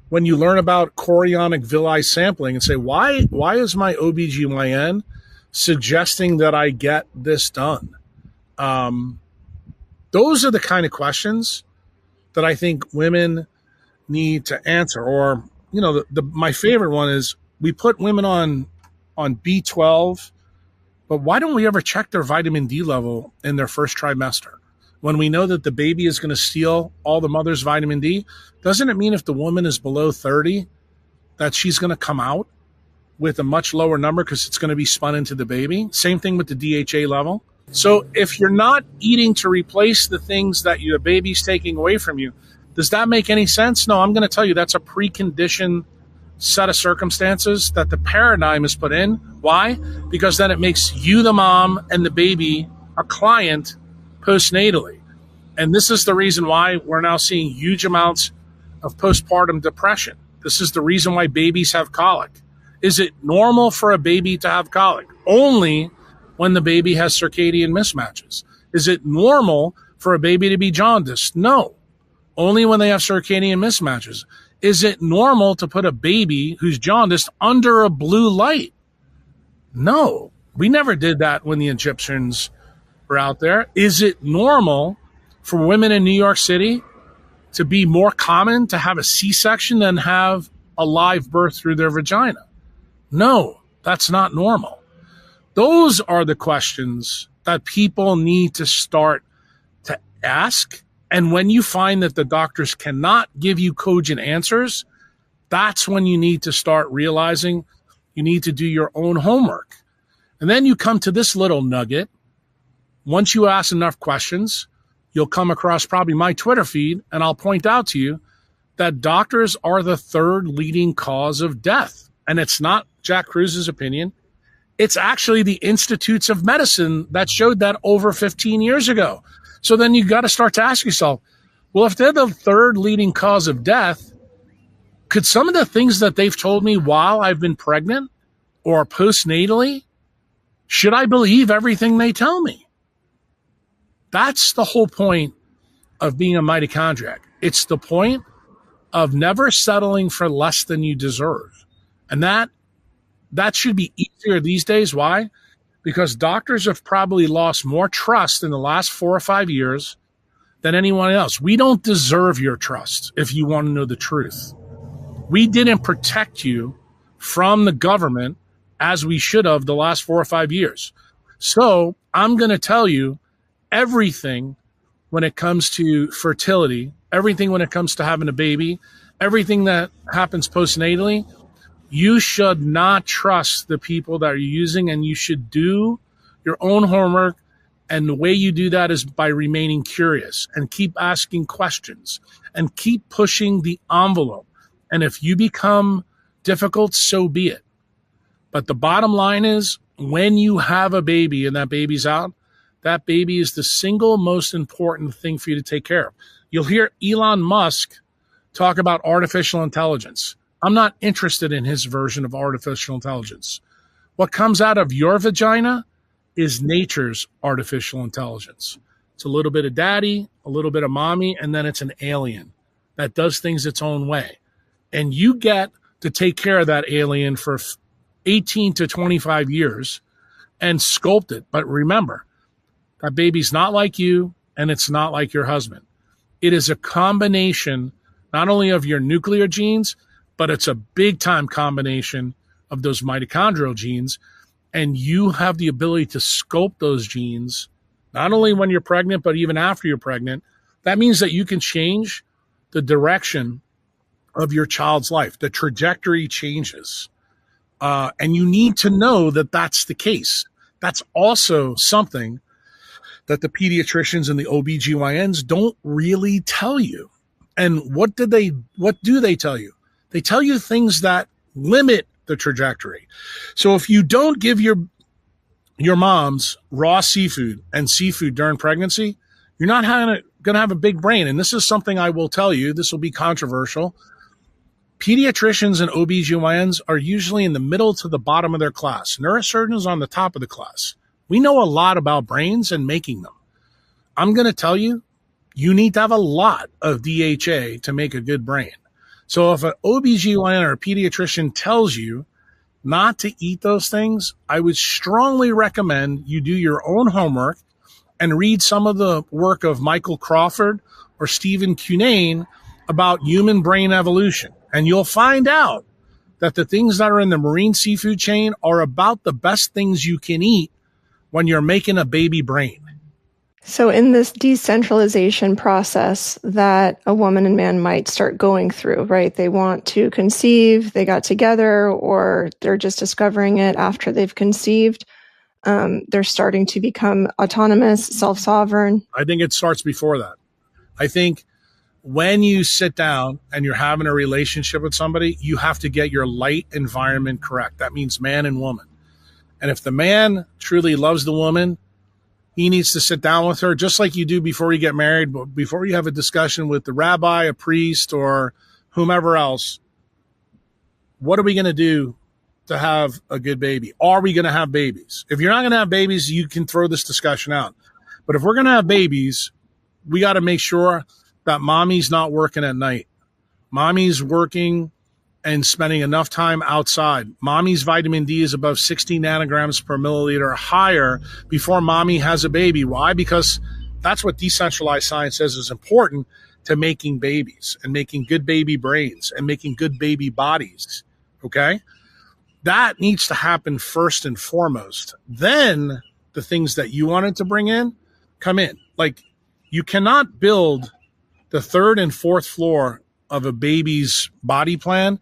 when you learn about chorionic villi sampling and say, why is my OBGYN suggesting that I get this done? Those are the kind of questions that I think women need to answer. Or, my favorite one is we put women on B12, but why don't we ever check their vitamin D level in their first trimester? When we know that the baby is going to steal all the mother's vitamin D, doesn't it mean if the woman is below 30 that she's going to come out with a much lower number because it's going to be spun into the baby? Same thing with the DHA level. So if you're not eating to replace the things that your baby's taking away from you, does that make any sense? No, I'm going to tell you that's a preconditioned set of circumstances that the paradigm is put in. Why? Because then it makes you the mom and the baby a client postnatally. And this is the reason why we're now seeing huge amounts of postpartum depression. This is the reason why babies have colic. Is it normal for a baby to have colic? Only when the baby has circadian mismatches. Is it normal for a baby to be jaundiced? No. Only when they have circadian mismatches. Is it normal to put a baby who's jaundiced under a blue light? No. We never did that when the Egyptians were out there. Is it normal for women in New York City to be more common to have a C-section than have a live birth through their vagina? No, that's not normal. Those are the questions that people need to start to ask. And when you find that the doctors cannot give you cogent answers, That's when you need to start realizing you need to do your own homework. And then you come to this little nugget. Once you ask enough questions, you'll come across probably my Twitter feed, and I'll point out to you that doctors are the third leading cause of death. And it's not Jack Kruse's opinion. It's actually the Institutes of Medicine that showed that over 15 years ago. So then you got to start to ask yourself, well, if they're the third leading cause of death, could some of the things that they've told me while I've been pregnant or postnatally, should I believe everything they tell me? That's the whole point of being a mitochondriac. It's the point of never settling for less than you deserve. And that should be easier these days. Why? Because doctors have probably lost more trust in the last 4 or 5 years than anyone else. We don't deserve your trust if you want to know the truth. We didn't protect you from the government as we should have the last 4 or 5 years. So I'm going to tell you everything when it comes to fertility, everything when it comes to having a baby, everything that happens postnatally. You should not trust the people that you're using, and you should do your own homework. And the way you do that is by remaining curious and keep asking questions and keep pushing the envelope. And if you become difficult, so be it. But the bottom line is, when you have a baby and that baby's out, that baby is the single most important thing for you to take care of. You'll hear Elon Musk talk about artificial intelligence. I'm not interested in his version of artificial intelligence. What comes out of your vagina is nature's artificial intelligence. It's a little bit of daddy, a little bit of mommy, and then it's an alien that does things its own way. And you get to take care of that alien for 18 to 25 years and sculpt it. But remember, that baby's not like you, and it's not like your husband. It is a combination not only of your nuclear genes, but it's a big-time combination of those mitochondrial genes. And you have the ability to sculpt those genes, not only when you're pregnant, but even after you're pregnant. That means that you can change the direction of your child's life. The trajectory changes. And you need to know that that's the case. That's also something that the pediatricians and the OBGYNs don't really tell you. And what do they tell you? They tell you things that limit the trajectory. So if you don't give your moms raw seafood and seafood during pregnancy, you're not going to have a big brain. And this is something I will tell you. This will be controversial. Pediatricians and OBGYNs are usually in the middle to the bottom of their class. Neurosurgeons on the top of the class. We know a lot about brains and making them. I'm going to tell you, you need to have a lot of DHA to make a good brain. So if an OBGYN or a pediatrician tells you not to eat those things, I would strongly recommend you do your own homework and read some of the work of Michael Crawford or Stephen Cunane about human brain evolution. And you'll find out that the things that are in the marine seafood chain are about the best things you can eat when you're making a baby brain. So in this decentralization process that a woman and man might start going through, right? They want to conceive, they got together, or they're just discovering it after they've conceived. They're starting to become autonomous, self-sovereign. I think it starts before that. I think when you sit down and you're having a relationship with somebody, you have to get your light environment correct. That means man and woman. And if the man truly loves the woman, he needs to sit down with her just like you do before you get married, but before you have a discussion with the rabbi, a priest, or whomever else. What are we going to do to have a good baby? Are we going to have babies? If you're not going to have babies, you can throw this discussion out. But if we're going to have babies, we got to make sure that mommy's not working at night. Mommy's working and spending enough time outside. Mommy's vitamin D is above 60 nanograms per milliliter higher before mommy has a baby. Why? Because that's what decentralized science says is important to making babies and making good baby brains and making good baby bodies. Okay? That needs to happen first and foremost. Then the things that you wanted to bring in come in. Like, you cannot build the third and fourth floor of a baby's body plan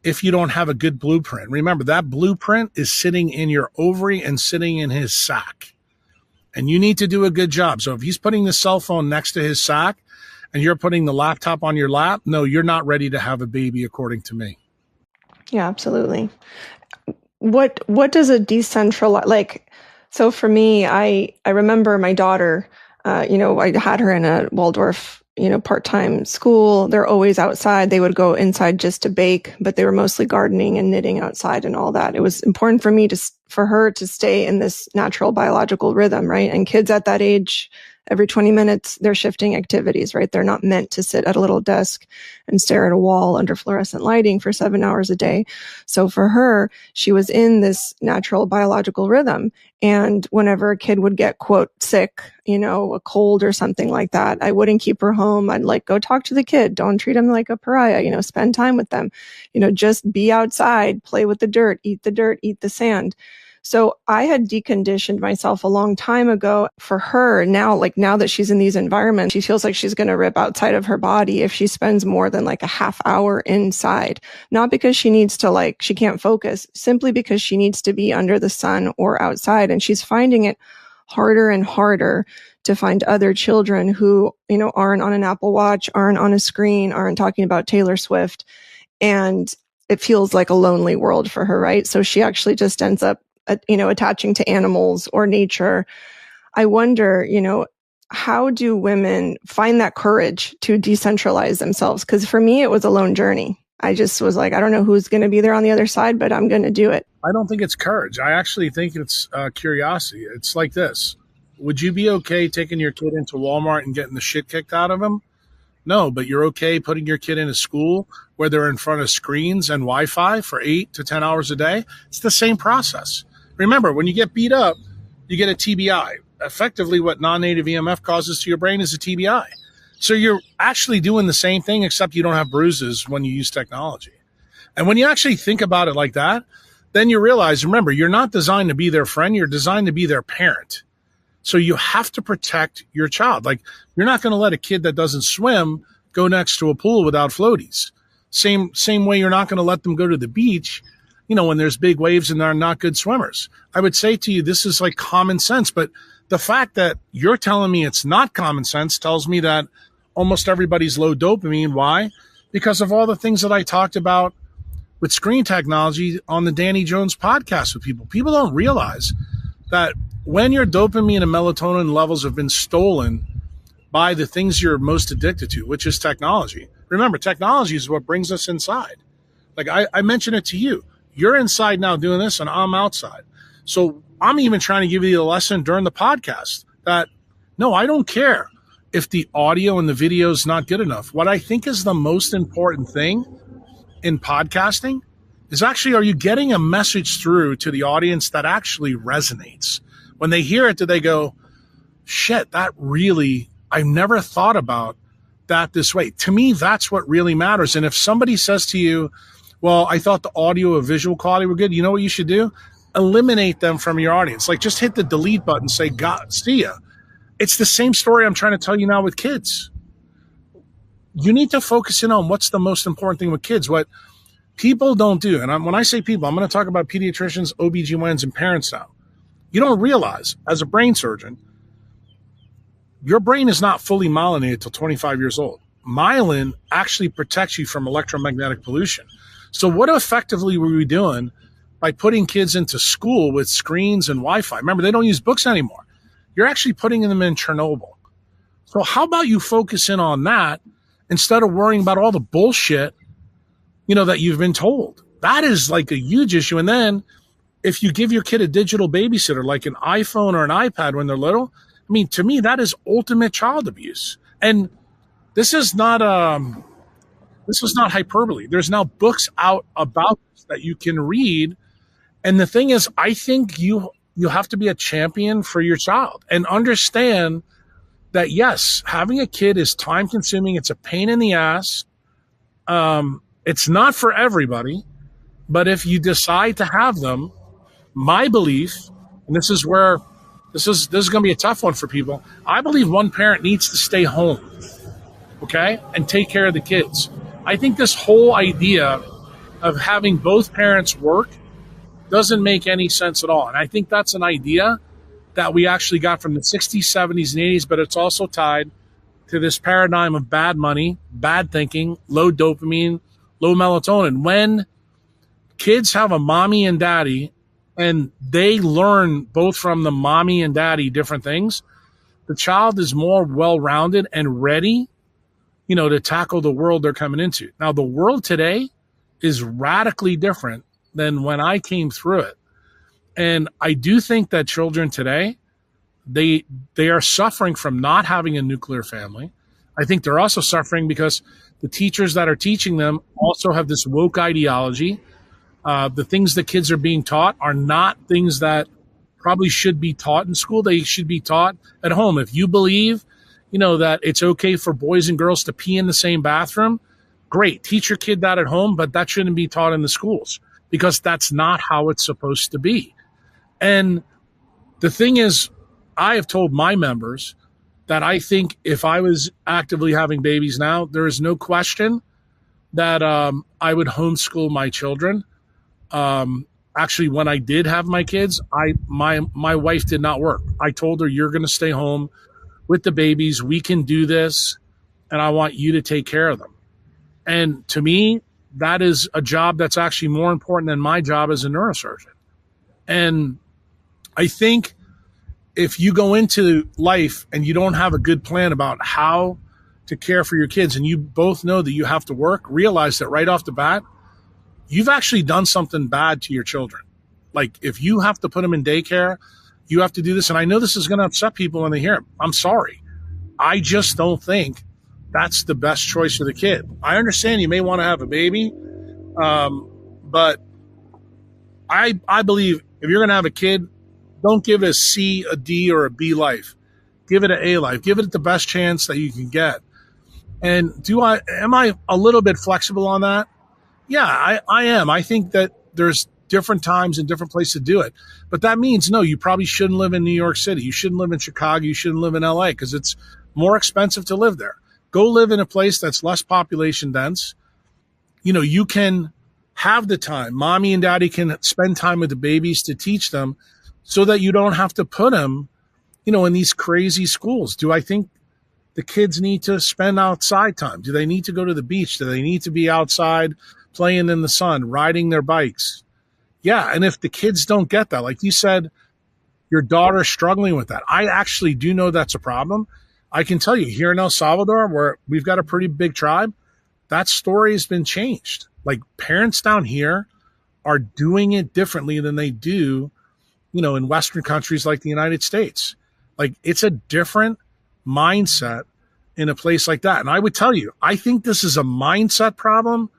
if you don't have a good blueprint. Remember, that blueprint is sitting in your ovary and sitting in his sac. And you need to do a good job. So if he's putting the cell phone next to his sac and you're putting the laptop on your lap, no, you're not ready to have a baby, according to me. Yeah, absolutely. What does a decentralized, like, so for me, I remember my daughter, I had her in a Waldorf, part-time school. They're always outside. They would go inside just to bake, but they were mostly gardening and knitting outside and all that. It was important for her to stay in this natural biological rhythm, right? And kids at that age, every 20 minutes, they're shifting activities, right? They're not meant to sit at a little desk and stare at a wall under fluorescent lighting for 7 hours a day. So for her, she was in this natural biological rhythm. And whenever a kid would get, quote, sick, a cold or something like that, I wouldn't keep her home. I'd go talk to the kid. Don't treat him like a pariah, spend time with them, just be outside, play with the dirt, eat the sand. So I had deconditioned myself a long time ago for her. Now that she's in these environments, she feels like she's going to rip outside of her body if she spends more than a half hour inside. Not because she needs to she can't focus, simply because she needs to be under the sun or outside. And she's finding it harder and harder to find other children who, aren't on an Apple Watch, aren't on a screen, aren't talking about Taylor Swift. And it feels like a lonely world for her, right? So she actually just ends up attaching to animals or nature. I wonder, how do women find that courage to decentralize themselves? Because for me, it was a lone journey. I just was I don't know who's going to be there on the other side, but I'm going to do it. I don't think it's courage. I actually think it's curiosity. It's like this. Would you be okay taking your kid into Walmart and getting the shit kicked out of him? No, but you're okay putting your kid in a school where they're in front of screens and Wi-Fi for 8 to 10 hours a day? It's the same process. Remember, when you get beat up, you get a TBI. Effectively, what non-native EMF causes to your brain is a TBI. So you're actually doing the same thing, except you don't have bruises when you use technology. And when you actually think about it like that, then you realize, remember, you're not designed to be their friend. You're designed to be their parent. So you have to protect your child. You're not going to let a kid that doesn't swim go next to a pool without floaties. Same way you're not going to let them go to the beach when there's big waves and they're not good swimmers. I would say to you, this is common sense, but the fact that you're telling me it's not common sense tells me that almost everybody's low dopamine. Why? Because of all the things that I talked about with screen technology on the Danny Jones podcast with people. People don't realize that when your dopamine and melatonin levels have been stolen by the things you're most addicted to, which is technology. Remember, technology is what brings us inside. I mentioned it to you. You're inside now doing this and I'm outside. So I'm even trying to give you the lesson during the podcast that, no, I don't care if the audio and the video is not good enough. What I think is the most important thing in podcasting is actually, are you getting a message through to the audience that actually resonates? When they hear it, do they go, shit, that really, I never thought about that this way. To me, that's what really matters. And if somebody says to you, well, I thought the audio or visual quality were good, you know what you should do? Eliminate them from your audience. Just hit the delete button, say, God, see ya. It's the same story I'm trying to tell you now with kids. You need to focus in on what's the most important thing with kids. What people don't do, and when I say people, I'm going to talk about pediatricians, OBGYNs, and parents now. You don't realize, as a brain surgeon, your brain is not fully myelinated till 25 years old. Myelin actually protects you from electromagnetic pollution. So what effectively were we doing by putting kids into school with screens and Wi-Fi? Remember, they don't use books anymore. You're actually putting them in Chernobyl. So how about you focus in on that instead of worrying about all the bullshit, that you've been told? That is a huge issue. And then if you give your kid a digital babysitter, like an iPhone or an iPad when they're little, to me, that is ultimate child abuse. And this is not hyperbole. There's now books out about this that you can read. And the thing is, I think you have to be a champion for your child and understand that, yes, having a kid is time consuming. It's a pain in the ass. It's not for everybody, but if you decide to have them, my belief, and this is going to be a tough one for people. I believe one parent needs to stay home, okay, and take care of the kids. I think this whole idea of having both parents work doesn't make any sense at all. And I think that's an idea that we actually got from the 60s, 70s, and 80s, but it's also tied to this paradigm of bad money, bad thinking, low dopamine, low melatonin. When kids have a mommy and daddy and they learn both from the mommy and daddy different things, the child is more well-rounded and ready, to tackle the world they're coming into. Now, the world today is radically different than when I came through it. And I do think that children today, they are suffering from not having a nuclear family. I think they're also suffering because the teachers that are teaching them also have this woke ideology. The things that kids are being taught are not things that probably should be taught in school. They should be taught at home. If you believe, that it's okay for boys and girls to pee in the same bathroom, great. Teach your kid that at home, but that shouldn't be taught in the schools because that's not how it's supposed to be. And the thing is, I have told my members that I think if I was actively having babies now, there is no question that I would homeschool my children. Actually, when I did have my kids, my wife did not work. I told her, you're going to stay home with the babies. We can do this, and I want you to take care of them. And to me, that is a job that's actually more important than my job as a neurosurgeon. And I think if you go into life and you don't have a good plan about how to care for your kids, and you both know that you have to work, realize that right off the bat, you've actually done something bad to your children. Like if you have to put them in daycare, you have to do this. And I know this is going to upset people when they hear it. I'm sorry. I just don't think that's the best choice for the kid. I understand you may want to have a baby, but I believe if you're going to have a kid, don't give it a C, a D, or a B life. Give it an A life. Give it the best chance that you can get. And am I a little bit flexible on that? Yeah, I am. I think that there's different times and different places to do it. But that means, no, you probably shouldn't live in New York City. You shouldn't live in Chicago. You shouldn't live in LA because it's more expensive to live there. Go live in a place that's less population dense. You can have the time. Mommy and daddy can spend time with the babies to teach them so that you don't have to put them, in these crazy schools. Do I think the kids need to spend outside time? Do they need to go to the beach? Do they need to be outside playing in the sun, riding their bikes? Yeah. And if the kids don't get that, like you said, your daughter's struggling with that. I actually do know that's a problem. I can tell you here in El Salvador, where we've got a pretty big tribe, that story has been changed. Like parents down here are doing it differently than they do, in Western countries like the United States. Like it's a different mindset in a place like that. And I would tell you, I think this is a mindset problem,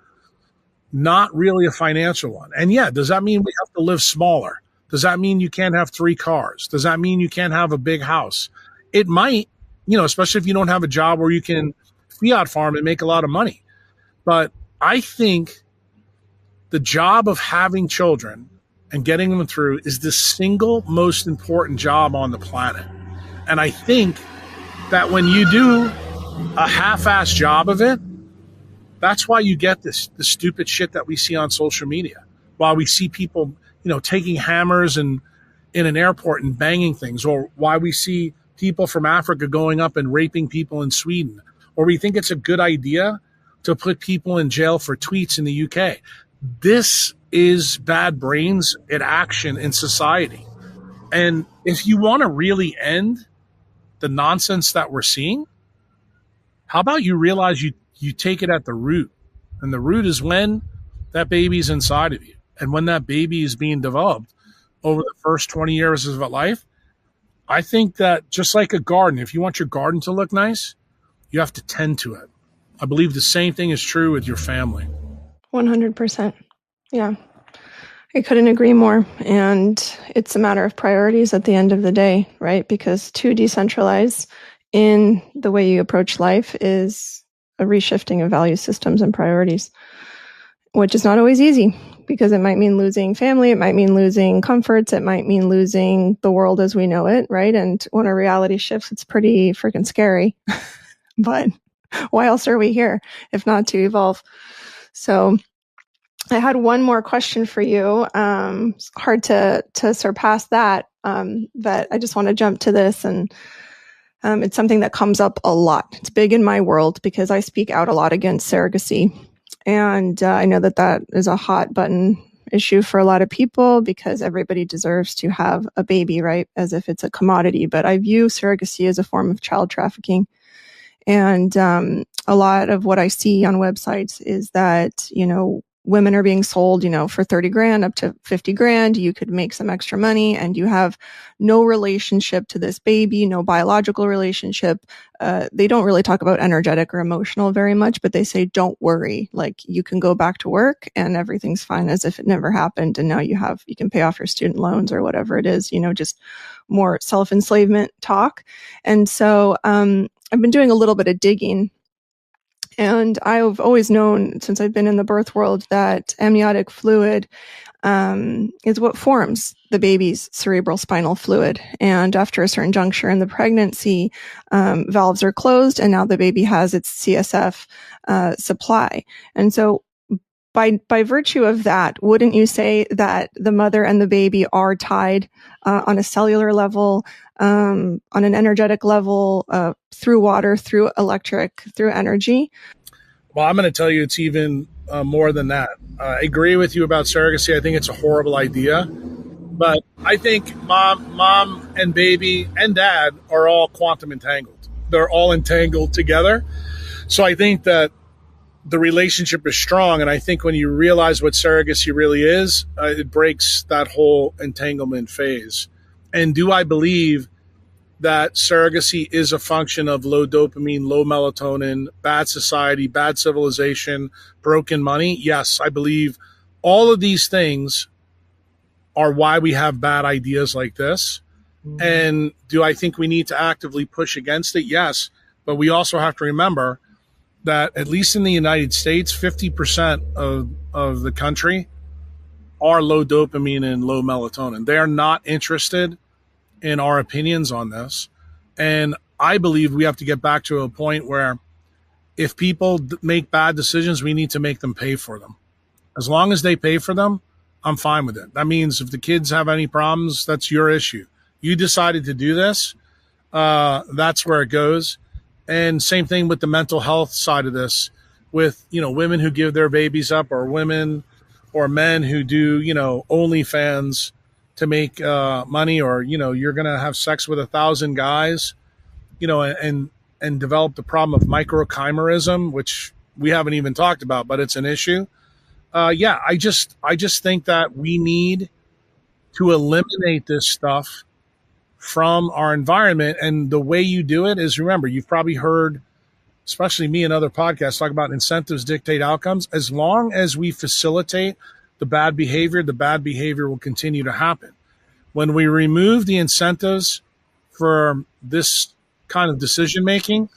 not really a financial one. And yeah, does that mean we have to live smaller? Does that mean you can't have 3 cars? Does that mean you can't have a big house? It might, especially if you don't have a job where you can fiat farm and make a lot of money. But I think the job of having children and getting them through is the single most important job on the planet. And I think that when you do a half-assed job of it, that's why you get the stupid shit that we see on social media. While we see people, taking hammers in an airport and banging things, or why we see people from Africa going up and raping people in Sweden, or we think it's a good idea to put people in jail for tweets in the UK. This is bad brains in action in society. And if you want to really end the nonsense that we're seeing, how about you realize you take it at the root? And the root is when that baby's inside of you. And when that baby is being developed over the first 20 years of life, I think that just like a garden, if you want your garden to look nice, you have to tend to it. I believe the same thing is true with your family. 100%. Yeah. I couldn't agree more. And it's a matter of priorities at the end of the day, right? Because to decentralize in the way you approach life is a reshifting of value systems and priorities, which is not always easy because it might mean losing family. It might mean losing comforts. It might mean losing the world as we know it, right? And when our reality shifts, it's pretty freaking scary. But Why else are we here if not to evolve? So I had one more question for you. It's hard to surpass that, but I just want to jump to this, and it's something that comes up a lot. It's big in my world because I speak out a lot against surrogacy, and I know that that is a hot button issue for a lot of people because everybody deserves to have a baby, right? As if it's a commodity. But I view surrogacy as a form of child trafficking. And a lot of what I see on websites is that, women are being sold, for 30 grand up to 50 grand. You could make some extra money and you have no relationship to this baby, no biological relationship. They don't really talk about energetic or emotional very much, but they say, don't worry. Like, you can go back to work and everything's fine as if it never happened. And now you can pay off your student loans or whatever it is, just more self-enslavement talk. And so, I've been doing a little bit of digging, and I've always known since I've been in the birth world that amniotic fluid is what forms the baby's cerebral spinal fluid. And after a certain juncture in the pregnancy, valves are closed, and now the baby has its CSF supply. And so by virtue of that, wouldn't you say that the mother and the baby are tied on a cellular level, on an energetic level, through water, through electric, through energy? Well, I'm going to tell you it's even more than that. I agree with you about surrogacy. I think it's a horrible idea. But I think mom and baby and dad are all quantum entangled. They're all entangled together. So I think that the relationship is strong. And I think when you realize what surrogacy really is, it breaks that whole entanglement phase. And do I believe that surrogacy is a function of low dopamine, low melatonin, bad society, bad civilization, broken money? Yes, I believe all of these things are why we have bad ideas like this. Mm-hmm. And do I think we need to actively push against it? Yes. But we also have to remember that at least in the United States, 50% of the country are low dopamine and low melatonin. They are not interested in our opinions on this. And I believe we have to get back to a point where if people make bad decisions, we need to make them pay for them. As long as they pay for them, I'm fine with it. That means if the kids have any problems, that's your issue. You decided to do this, that's where it goes. And same thing with the mental health side of this, with, women who give their babies up, or women or men who do, OnlyFans to make money, or, you're going to have sex with 1,000 guys, and develop the problem of microchimerism, which we haven't even talked about, but it's an issue. I just think that we need to eliminate this stuff from our environment. And the way you do it is, remember, you've probably heard, especially me and other podcasts, talk about incentives dictate outcomes. As long as we facilitate the bad behavior will continue to happen. When we remove the incentives for this kind of decision making,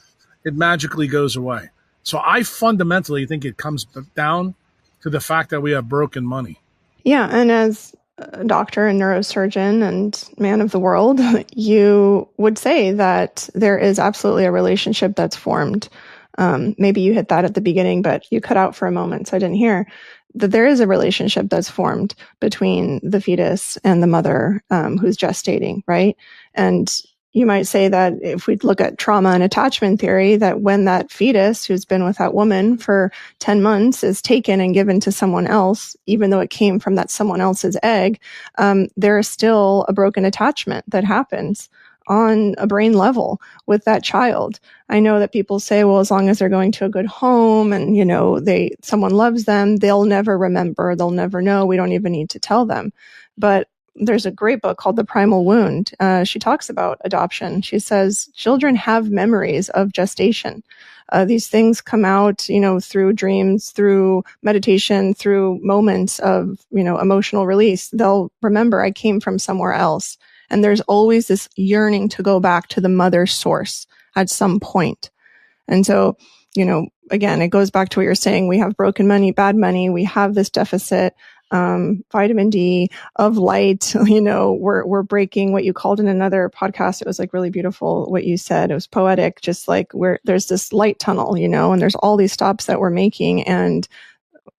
it magically goes away. So I fundamentally think it comes down to the fact that we have broken money. Yeah, and as a doctor and neurosurgeon and man of the world, you would say that there is absolutely a relationship that's formed. Maybe you hit that at the beginning, but you cut out for a moment, so I didn't hear that there is a relationship that's formed between the fetus and the mother who's gestating, right? And you might say that if we look at trauma and attachment theory, that when that fetus who's been with that woman for 10 months is taken and given to someone else, even though it came from that someone else's egg, there is still a broken attachment that happens on a brain level with that child. I know that people say, well, as long as they're going to a good home and, someone loves them, they'll never remember, they'll never know, we don't even need to tell them. But there's a great book called The Primal Wound. She talks about adoption. She says children have memories of gestation. These things come out, through dreams, through meditation, through moments of, emotional release. They'll remember, I came from somewhere else. And there's always this yearning to go back to the mother source at some point. And so, again, it goes back to what you're saying. We have broken money, bad money. We have this deficit. vitamin D, of light. We're breaking what you called in another podcast. It was like really beautiful what you said. It was poetic, just like there's this light tunnel, and there's all these stops that we're making. And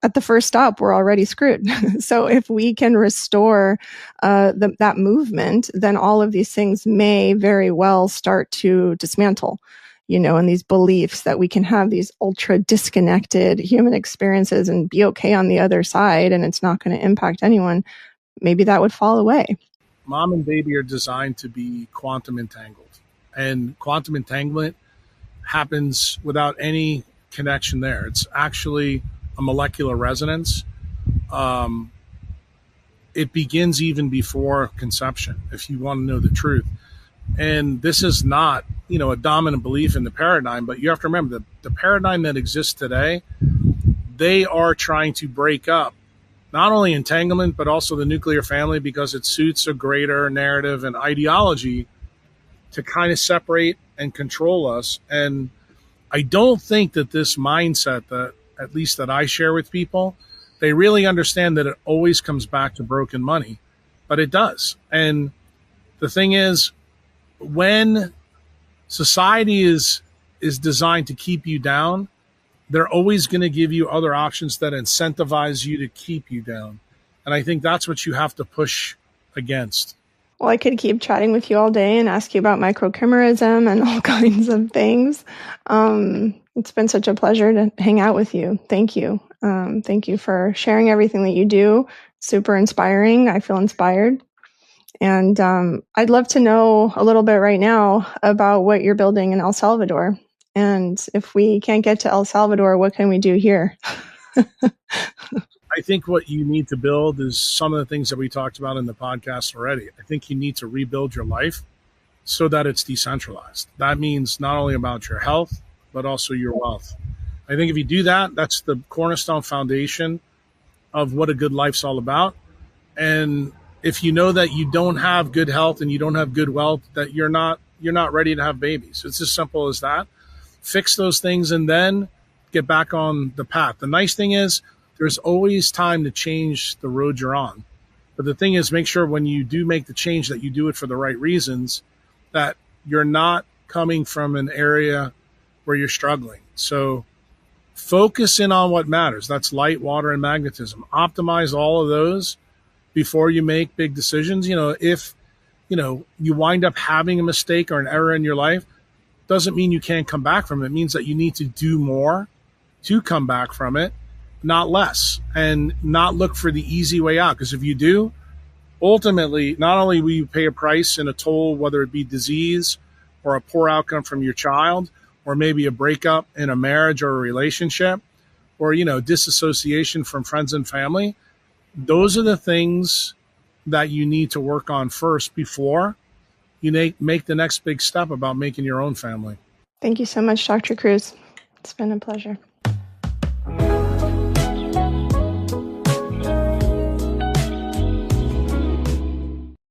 at the first stop, we're already screwed. So if we can restore that movement, then all of these things may very well start to dismantle, and these beliefs that we can have these ultra disconnected human experiences and be okay on the other side, and it's not going to impact anyone. Maybe that would fall away. Mom and baby are designed to be quantum entangled, and quantum entanglement happens without any connection there. It's actually a molecular resonance. It begins even before conception, if you want to know the truth. And this is not, a dominant belief in the paradigm, but you have to remember the paradigm that exists today, they are trying to break up not only entanglement, but also the nuclear family, because it suits a greater narrative and ideology to kind of separate and control us. And I don't think that this mindset that, at least that I share with people, they really understand that it always comes back to broken money, but it does. And the thing is, when society is designed to keep you down, they're always going to give you other options that incentivize you to keep you down. And I think that's what you have to push against. Well, I could keep chatting with you all day and ask you about microchimerism and all kinds of things. It's been such a pleasure to hang out with you. Thank you. Thank you for sharing everything that you do. Super inspiring. I feel inspired. And I'd love to know a little bit right now about what you're building in El Salvador. And if we can't get to El Salvador, what can we do here? I think what you need to build is some of the things that we talked about in the podcast already. I think you need to rebuild your life so that it's decentralized. That means not only about your health, but also your wealth. I think if you do that, that's the cornerstone foundation of what a good life's all about. And if you know that you don't have good health and you don't have good wealth, that you're not ready to have babies. It's as simple as that. Fix those things and then get back on the path. The nice thing is there's always time to change the road you're on. But the thing is, make sure when you do make the change that you do it for the right reasons, that you're not coming from an area where you're struggling. So focus in on what matters. That's light, water, and magnetism. Optimize all of those before you make big decisions. If you wind up having a mistake or an error in your life, doesn't mean you can't come back from it. It means that you need to do more to come back from it, not less, and not look for the easy way out. Because if you do, ultimately, not only will you pay a price and a toll, whether it be disease or a poor outcome from your child, or maybe a breakup in a marriage or a relationship, or, disassociation from friends and family. Those are the things that you need to work on first before you make the next big step about making your own family. Thank you so much, Dr. Kruse. It's been a pleasure.